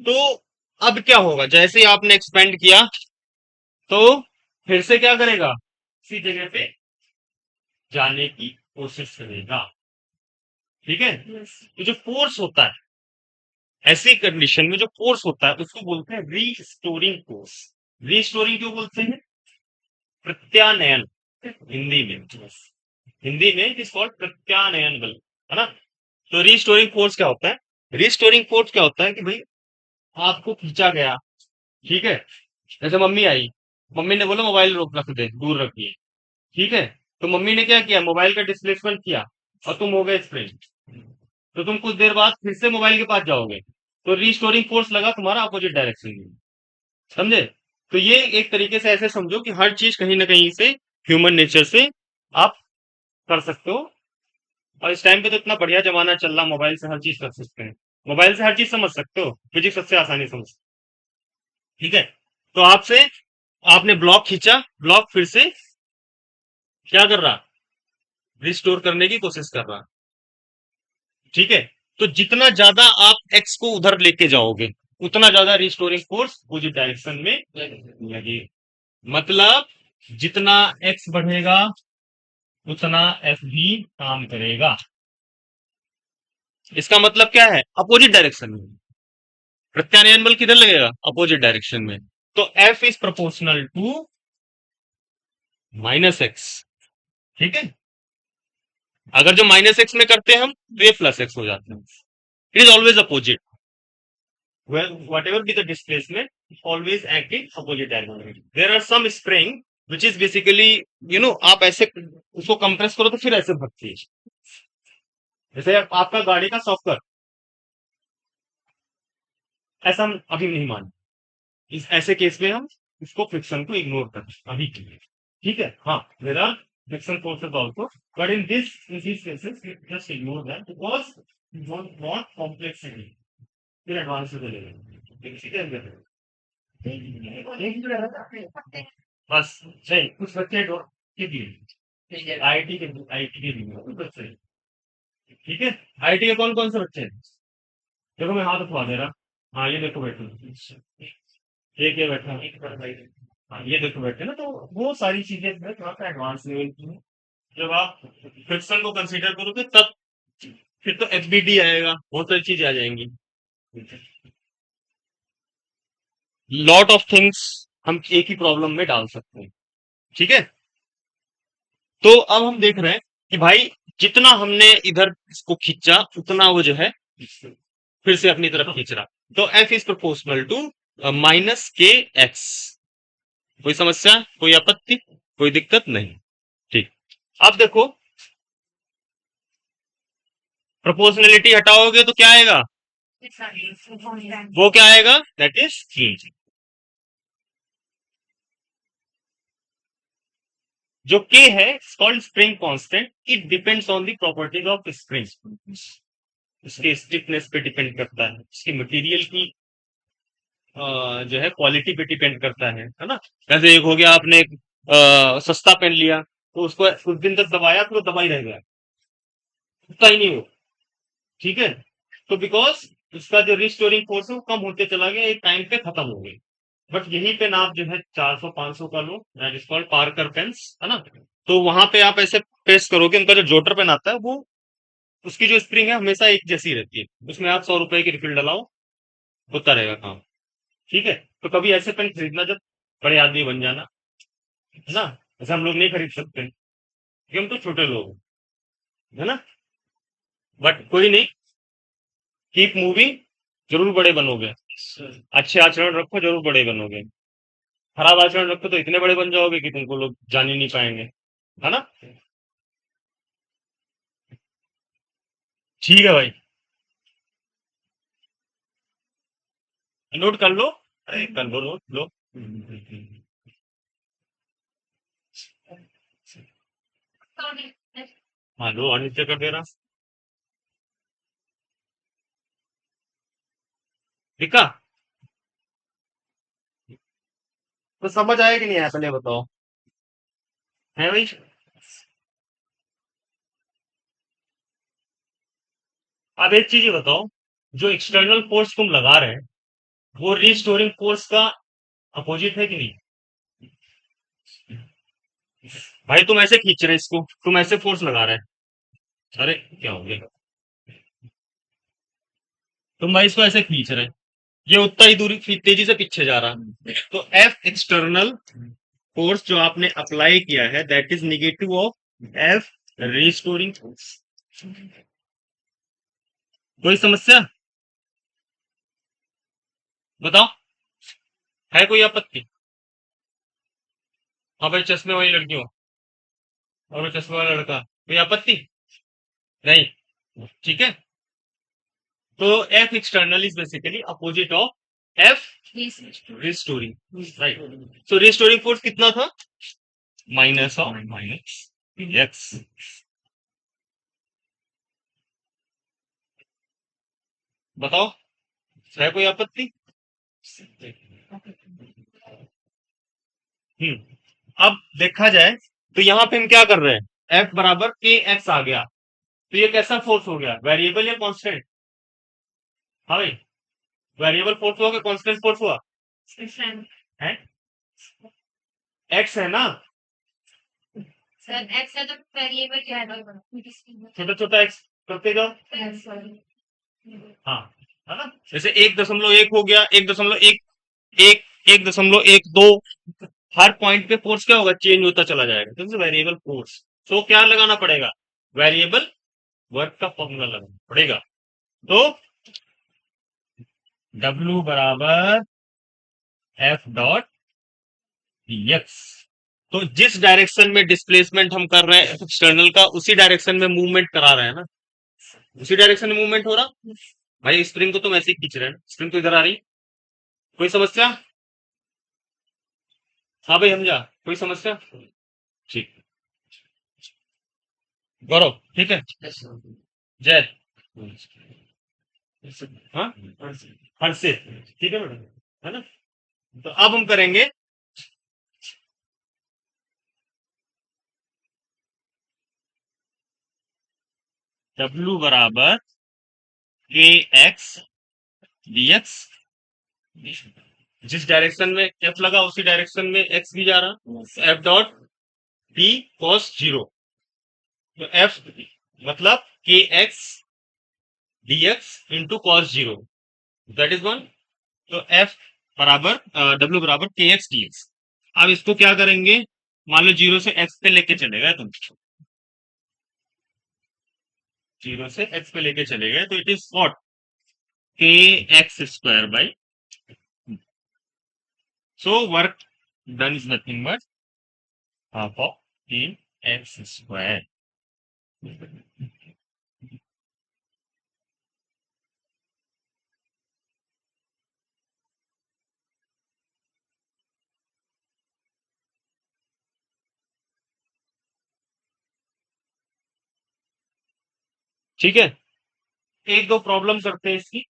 तो अब क्या होगा, जैसे ही आपने एक्सपेंड किया, तो फिर से क्या करेगा, इसी जगह पे जाने की कोशिश करेगा, ठीक है। तो जो फोर्स होता है, ऐसी कंडीशन में जो फोर्स होता है उसको बोलते हैं रीस्टोरिंग फोर्स। रीस्टोरिंग क्यों बोलते हैं? प्रत्यानयन, हिंदी में, हिंदी में इट इज कॉल्ड प्रत्यानयन बल, है ना। तो रीस्टोरिंग फोर्स क्या होता है, रीस्टोरिंग फोर्स क्या होता है कि भाई आपको खींचा गया, ठीक है। जैसे मम्मी आई, मम्मी ने बोला मोबाइल रोक रख दे, दूर रखिए, ठीक है। तो मम्मी ने क्या किया, मोबाइल का डिस्प्लेसमेंट किया, और तुम हो गए स्प्रिंग, तो तुम कुछ देर बाद फिर से मोबाइल के पास जाओगे, तो रीस्टोरिंग फोर्स लगा तुम्हारा अपोजिट डायरेक्शन में, समझे। तो ये एक तरीके से ऐसे समझो कि हर चीज कहीं ना कहीं से ह्यूमन नेचर से आप कर सकते हो। और इस टाइम पे तो इतना बढ़िया जमाना चल रहा, मोबाइल से हर चीज कर सकते हैं, मोबाइल से हर चीज समझ सकते हो, फिजिक्स सबसे आसानी समझ, ठीक है। तो आपसे, आपने ब्लॉक खींचा, ब्लॉक फिर से क्या कर रहा, रिस्टोर करने की कोशिश कर रहा, ठीक है। तो जितना ज्यादा आप एक्स को उधर लेके जाओगे, उतना ज्यादा रिस्टोरिंग फोर्स अपोजिट डायरेक्शन में लगे, मतलब जितना एक्स बढ़ेगा उतना एफ भी काम करेगा। इसका मतलब क्या है, अपोजिट डायरेक्शन में प्रत्यानयन बल किधर लगेगा, अपोजिट डायरेक्शन में। तो F is proportional to minus x, ठीक है। अगर जो माइनस एक्स में करते हैं हम, तो ये प्लस एक्स हो जाता है, it is always opposite, well whatever be the displacement, always act in opposite diagonal. There are some spring which is basically, आप ऐसे उसको कंप्रेस करो तो फिर ऐसे भगती है, जैसे आपका गाड़ी का सॉकर, ऐसा हम अभी नहीं मान, इस ऐसे केस में हम इसको फ्रिक्शन को इग्नोर करते अभी के लिए, ठीक है। हाँ, there are friction forces also, but in these cases just ignore that because you don't want complexity, फिर एडवांस में चलेगा, ठीक है। बस सही, कुछ बच्चे के दिए आईटी के, आईटी के दिए कुछ बच्चे, ठीक है। आईटी के कौन कौन से बच्चे हैं, देखो मैं हाथ उठवा दे रहा, हाँ ये देखो बैठे, ये बैठा, हाँ ये देखो बैठे ना, तो वो सारी चीजें जो है थोड़ा सा एडवांस लेवल की है। जब आप फ्रिक्शन को कंसीडर करोगे तब फिर तो एफबीडी आएगा, बहुत सारी चीजें आ जाएंगी। लॉट ऑफ थिंग्स हम एक ही प्रॉब्लम में डाल सकते हैं। ठीक है, तो अब हम देख रहे हैं कि भाई जितना हमने इधर इसको खींचा उतना वो जो है फिर से अपनी तरफ खींच रहा। तो F is proportional to minus k x. कोई समस्या, कोई आपत्ति, कोई दिक्कत नहीं। ठीक, अब देखो प्रोपोर्शनलिटी हटाओगे तो क्या आएगा, वो क्या आएगा, दैट इज के। जो के है called spring constant, it depends on the properties of spring. उसके स्टिफनेस पे डिपेंड करता है, उसकी मटेरियल की जो है क्वालिटी पे डिपेंड करता है ना। जैसे एक हो गया आपने एक सस्ता पेन लिया, तो उसको कुछ दिन तक दबाया फिर वो दबा ही रह गया, उतना ही नहीं हो। ठीक है, तो बिकॉज उसका जो रिस्टोरिंग फोर्स है वो कम होते चला गया, एक टाइम पे खत्म हो गई। बट यहीं पे ना आप जो है 400 500 का लो, that is called Parker pens, है ना। तो वहां पे आप ऐसे प्रेस करोगे, उनका जो जोटर पेन आता है वो, उसकी जो स्प्रिंग है हमेशा एक जैसी रहती है, उसमें आप 100 रुपए की रिफिल डलाओ, होता रहेगा काम। ठीक है, तो कभी ऐसे पेन खरीदना जब बड़े आदमी बन जाना, है ना। ऐसे हम लोग नहीं खरीद सकते क्योंकि हम तो छोटे लोग हैं, है ना। बट कोई नहीं, कीप मूविंग, जरूर बड़े बनोगे। अच्छे आचरण रखो, जरूर बड़े बनोगे। खराब आचरण रखो तो इतने बड़े बन जाओगे कि तुमको लोग जान ही नहीं पाएंगे, है ना। ठीक है भाई, नोट कर लो, अरे कर लो नोट लो। हाँ लो, और नीचे कर दे रहा। दिखा, तो समझ आया कि नहीं आया पहले बताओ, है भाई। अब एक चीज ये बताओ, जो एक्सटर्नल फोर्स तुम लगा रहे हैं वो रीस्टोरिंग फोर्स का अपोजिट है कि नहीं। भाई तुम ऐसे खींच रहे इसको, तुम ऐसे फोर्स लगा रहे हैं, अरे क्या हो गया, तुम भाई इसको ऐसे खींच रहे हैं, ये उतना ही दूरी तेजी से पीछे जा रहा है, तो एफ एक्सटर्नल फोर्स जो आपने अप्लाई किया है that is negative of F restoring force. कोई समस्या, बताओ, है कोई आपत्ति। हाँ भाई, चश्मे वाली लड़की हो और वो चश्मे वाला लड़का, कोई आपत्ति नहीं। ठीक है, तो F external is basically opposite of F restoring, right. So restoring force कितना था, माइनस ऑफ माइनस एक्स। बताओ, है कोई आपत्ति। अब देखा जाए तो यहाँ पे हम क्या कर रहे हैं, एफ बराबर के एक्स आ गया, तो ये कैसा फोर्स हो गया, वेरिएबल या कांस्टेंट। हाँ भाई, वेरिएबल फोर्स हुआ कि कांस्टेंट फोर्स हुआ, है एक्स है ना, छोटा छोटा एक्स करते जाओ। हाँ, है ना, जैसे 1.1 हो गया, 1.1, एक 1.12, हर पॉइंट पे फोर्स क्या होगा, चेंज होता चला जाएगा, तो वेरिएबल फोर्स। तो क्या लगाना पड़ेगा, वेरिएबल वर्क का फॉर्मूला लगाना पड़ेगा। तो W बराबर एफ डॉट एक्स। तो जिस डायरेक्शन में डिस्प्लेसमेंट हम कर रहे हैं एक्सटर्नल का, उसी डायरेक्शन में मूवमेंट करा रहे हैं ना, उसी डायरेक्शन में मूवमेंट हो रहा। भाई स्प्रिंग को तुम ऐसे ही खींच रहे हैं, स्प्रिंग तो इधर आ रही, कोई समस्या। हाँ भाई समझा, कोई समस्या। ठीक, गौरव ठीक है, जय, हाँ हर्षित, ठीक है मैडम, है ना। तो अब हम करेंगे W बराबर के एक्स डी एक्स, जिस डायरेक्शन में एफ लगा उसी डायरेक्शन में एक्स भी जा रहा, F dot b cos zero. तो एफ मतलब k x d x into cos zero, that is one. तो एफ बराबर डब्ल्यू बराबर के एक्स डी एक्स। अब इसको क्या करेंगे, मान लो जीरो से एक्स पे लेके चले गए तुम, जीरो से एक्स पे लेके चले गए, तो इट इज व्हाट, के x square by, so work done is nothing but half of के एक्स स्क्वायर। ठीक है, एक दो प्रॉब्लम करते हैं इसकी।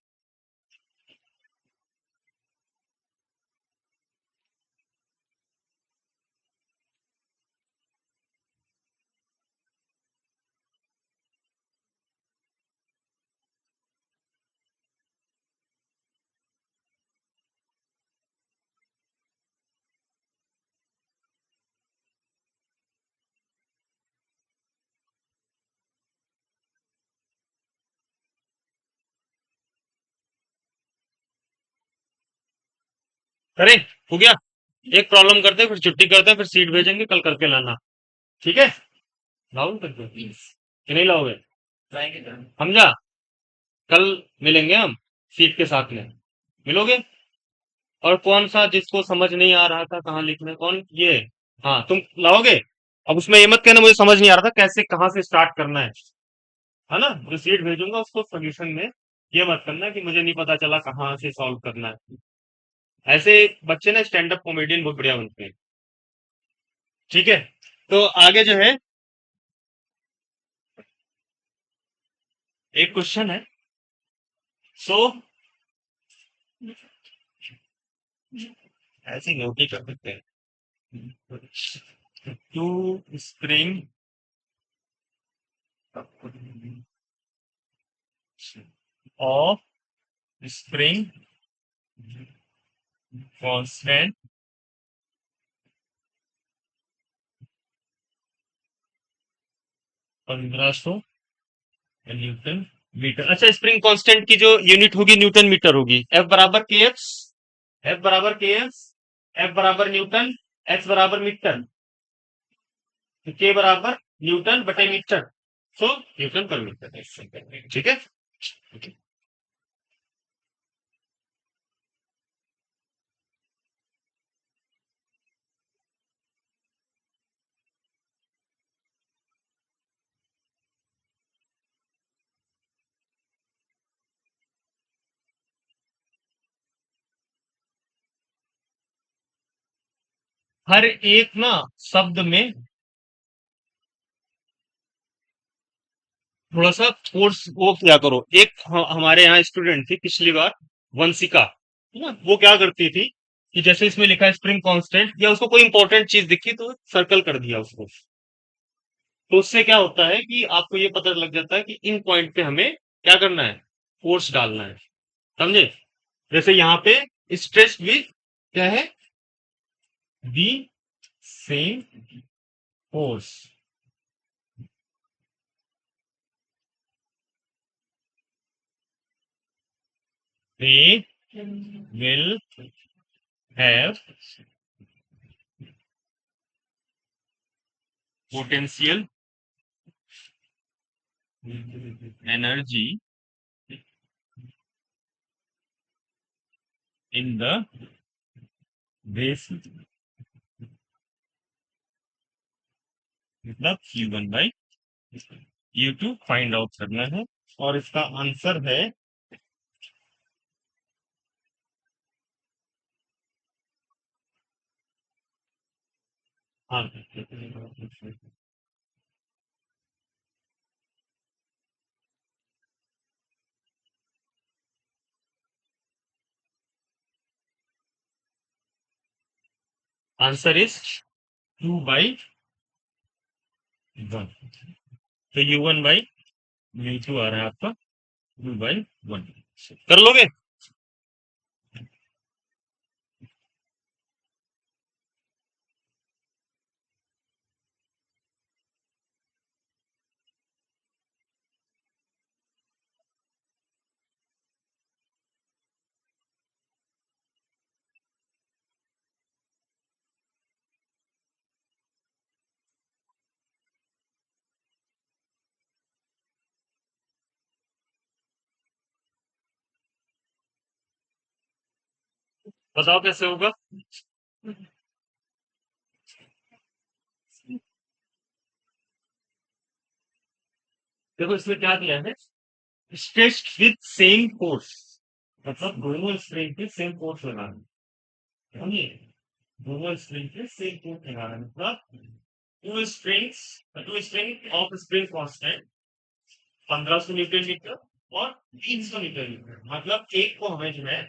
करें, हो गया। एक प्रॉब्लम करते हैं फिर छुट्टी करते हैं, फिर सीट भेजेंगे, कल करके लाना। ठीक है, लाओ करके प्लीज, कि नहीं लाओगे, समझा। कल मिलेंगे हम सीट के साथ में, मिलोगे। और कौन सा जिसको समझ नहीं आ रहा था कहाँ लिखना है, कौन ये, हाँ तुम लाओगे। अब उसमें ये मत कहना मुझे समझ नहीं आ रहा था कैसे कहाँ से स्टार्ट करना है ना। जो सीट भेजूंगा उसको सोल्यूशन में ये मत करना कि मुझे नहीं पता चला कहाँ से सॉल्व करना है। ऐसे बच्चे ना स्टैंड अप कॉमेडियन बहुत बढ़िया बनते हैं। ठीक है, तो आगे जो है एक क्वेश्चन है। सो ऐसे नोट ही कर सकते हैं, two spring of spring constant 1500 newton metre. अच्छा, स्प्रिंग कांस्टेंट की जो यूनिट होगी न्यूटन मीटर होगी। एफ बराबर के एक्स, एफ बराबर के एक्स, एफ बराबर न्यूटन, एक्स बराबर मीटर, तो के बराबर न्यूटन बटे मीटर, सो न्यूटन पर मीटर। ठीक है, हर एक ना शब्द में थोड़ा सा फोर्स वो किया करो। एक हमारे यहाँ स्टूडेंट थी पिछली बार, वंशिका, है ना, वो क्या करती थी कि जैसे इसमें लिखा है स्प्रिंग कांस्टेंट, या उसको कोई इंपॉर्टेंट चीज दिखी तो सर्कल कर दिया उसको। तो उससे क्या होता है कि आपको ये पता लग जाता है कि इन पॉइंट पे हमें क्या करना है, फोर्स डालना है। समझे, जैसे यहाँ पे स्ट्रेस भी क्या है, B same force, they will have potential energy in the base, मतलब Q1 by Q2 find out करना है। और इसका आंसर है, हाँ, आंसर इज 2/1। तो U1/U2 आ रहा है आपका 2/1। कर लोगे। बताओ कैसे होगा। देखो इसमें क्या दिया है, स्ट्रेस्ड विद सेम फोर्स, मतलब दोनों स्प्रिंग पे सेम फोर्स लगाना, समझिए, दोनों स्प्रिंग पे सेम फोर्स लगाना मतलब two spring of spring constant 1500 newton metre और 300 न्यूटन मीटर, मतलब एक को हमें जो है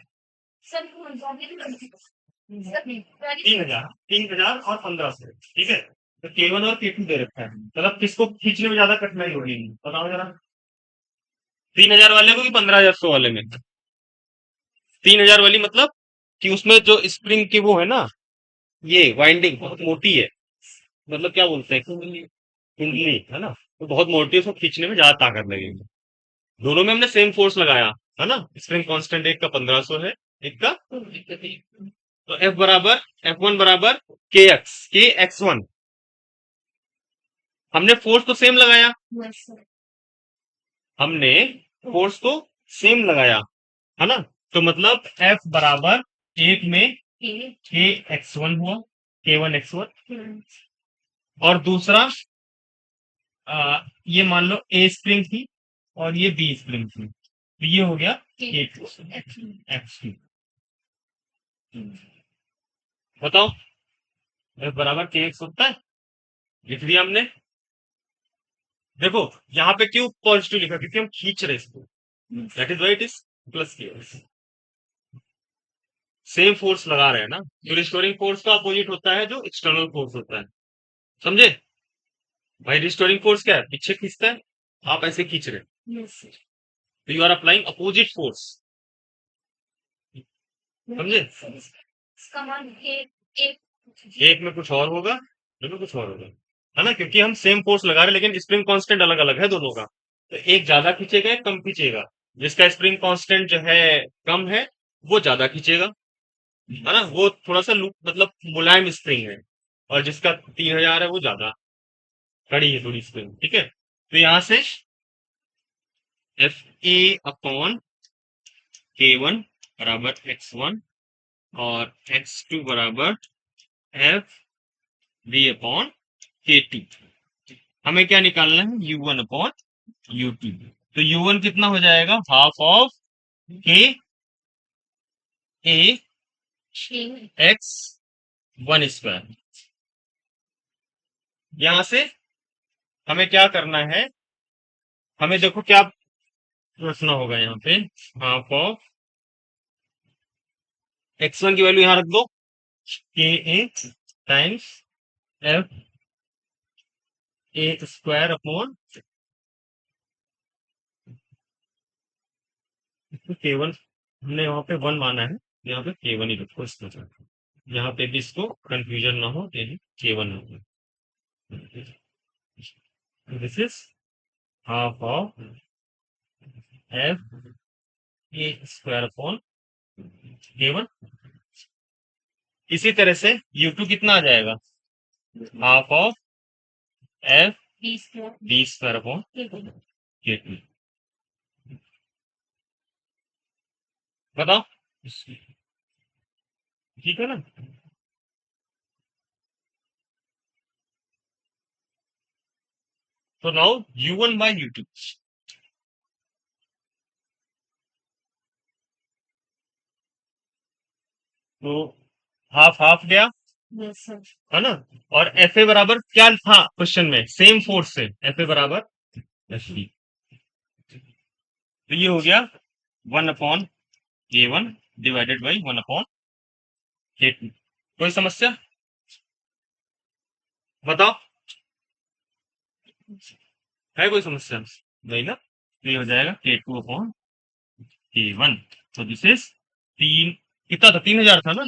3000 और 1500, ठीक है। तो K1 और K2 दे रखा है, मतलब किसको खींचने में ज्यादा कठिनाई होगी, बताओ जरा। 3000 वाले को कि 1500 वाले में। 3000 वाली मतलब कि उसमें जो स्प्रिंग की वो है ना, ये वाइंडिंग बहुत मोटी है, मतलब क्या बोलते हैं, कुंडली, कुंडली है ना, तो बहुत मोटी है, उसको खींचने में ज्यादा ताकत लगेगी। दोनों में हमने सेम फोर्स लगाया, है ना। स्प्रिंग कांस्टेंट एक का 1500 है, एक का, तो F1 बराबर के एक्स वन, हमने फोर्स तो सेम लगाया, हमने फोर्स तो सेम लगाया, है ना। तो मतलब F बराबर एक में के एक्स वन हुआ, K1 x1, और दूसरा ये मान लो ए स्प्रिंग थी और ये बी स्प्रिंग थी, तो ये हो गया K2 x2। बताओ F बराबर के एक्स होता है, लिख दिया हमने। देखो यहाँ पे क्यों पॉजिटिव लिखा, क्योंकि हम खींच रहे इसको, that is why it is plus के, सेम फोर्स लगा रहे हैं ना। जो रिस्टोरिंग फोर्स का अपोजिट होता है जो एक्सटर्नल फोर्स होता है, समझे। भाई रिस्टोरिंग फोर्स क्या है, पीछे खींचता है, आप ऐसे खींच रहे हैं, तो you are applying opposite force, समझे। एक में कुछ और होगा, दो में कुछ और होगा, है ना, क्योंकि हम सेम फोर्स लगा रहे हैं लेकिन स्प्रिंग कांस्टेंट अलग अलग है दोनों का। तो एक ज्यादा खींचेगा एक कम खींचेगा, जिसका स्प्रिंग कांस्टेंट जो है कम है वो ज्यादा खींचेगा, है ना, वो थोड़ा सा मतलब मुलायम स्प्रिंग है, और जिसका 3000 है वो ज्यादा कड़ी है थोड़ी स्प्रिंग, ठीक है। तो यहां से Fa/K1 बराबर x1 और x2 बराबर F V/K2। हमें क्या निकालना है, U1/U2। तो U1 कितना हो जाएगा, half of K A x1 square. यहां से हमें क्या करना है, हमें देखो क्या रखना होगा यहाँ पे, हाफ ऑफ x1 की वैल्यू यहाँ रख दो, K A times F A² K1, हमने यहाँ पे 1 माना है, यहाँ पे K1 ही रखो इसको, यहाँ पे भी इसको कंफ्यूजन ना हो, ये K1 हो। This is half of F A² इसी तरह से U2 कितना आ जाएगा, हाफ ऑफ F B²/K2। बताओ, ठीक है ना। तो नाउ U1/U2, तो हाफ हाफ गया, है ना। और Fa बराबर क्या था क्वेश्चन में, सेम फोर्स से Fa बराबर Fb, तो ये हो गया 1/K1 डिवाइडेड बाई 1/K2। कोई समस्या, बताओ, है कोई समस्या, नहीं ना। तो ये हो जाएगा K2/K1। तो दिस इज तीन, कितना था, 3000 था ना,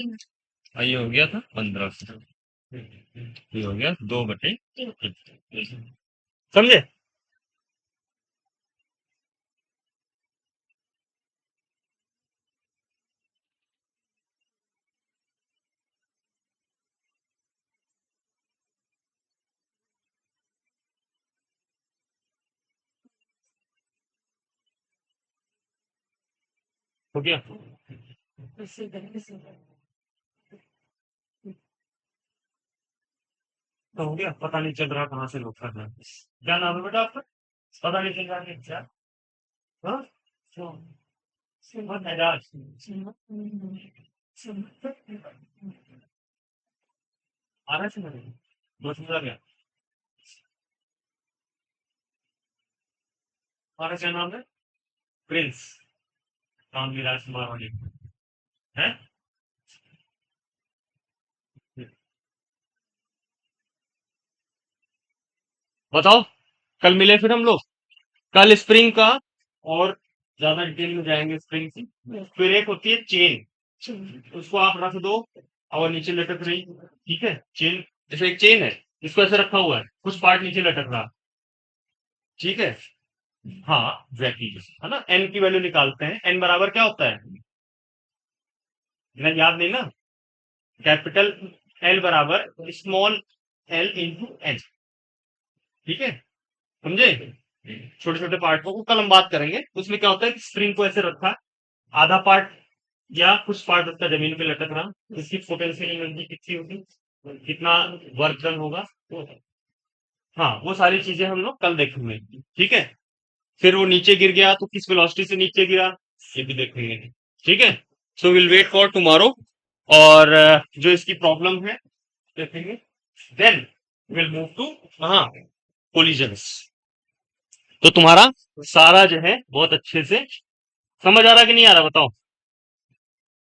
और ये हो गया था 1500, ये हो गया 2/3। समझे। हो गया। तो हो गया, पता नहीं चल रहा कहाँ से लोग कर रहे हैं। क्या नाम है बेटा आपका? पता नहीं चल रहा है क्या? हाँ? तो, मोहम्मद एजाज। आ रहा है समझ में? बहुत मजा गया। हमारा क्या नाम है? प्रिंस। राम विलास कुमार वाली है। बताओ, कल मिले फिर हम लोग। कल स्प्रिंग का और ज्यादा डिटेल में जाएंगे स्प्रिंग की। फिर एक होती है चेन, उसको आप रख दो और नीचे लटक रही, ठीक है चेन। जैसे एक चेन है, इसको ऐसे रखा हुआ है, कुछ पार्ट नीचे लटक रहा, ठीक है। हाँ एग्जैक्टली, है ना। एन की वैल्यू निकालते हैं, एन बराबर क्या होता है, इतना याद नहीं ना। कैपिटल एल बराबर स्मॉल एल इंटू एन, ठीक है, समझे। छोटे छोटे पार्ट को कल हम बात करेंगे। उसमें क्या होता है कि स्प्रिंग को ऐसे रखा, आधा पार्ट या कुछ पार्ट उसका जमीन पे लटक रहा, इसकी पोटेंशियल एनर्जी कितनी होगी, कितना वर्क डन होगा, वो हाँ वो सारी चीजें हम लोग कल देखेंगे, ठीक है। फिर वो नीचे गिर गया तो किस वेलोसिटी से नीचे गिरा, ये भी देखेंगे, ठीक है। So will wait for tomorrow, और जो इसकी प्रॉब्लम है देखेंगे, देन विल मूव टू हाँ कोलिजन्स। तो तुम्हारा सारा जो है बहुत अच्छे से समझ आ रहा कि नहीं आ रहा, बताओ।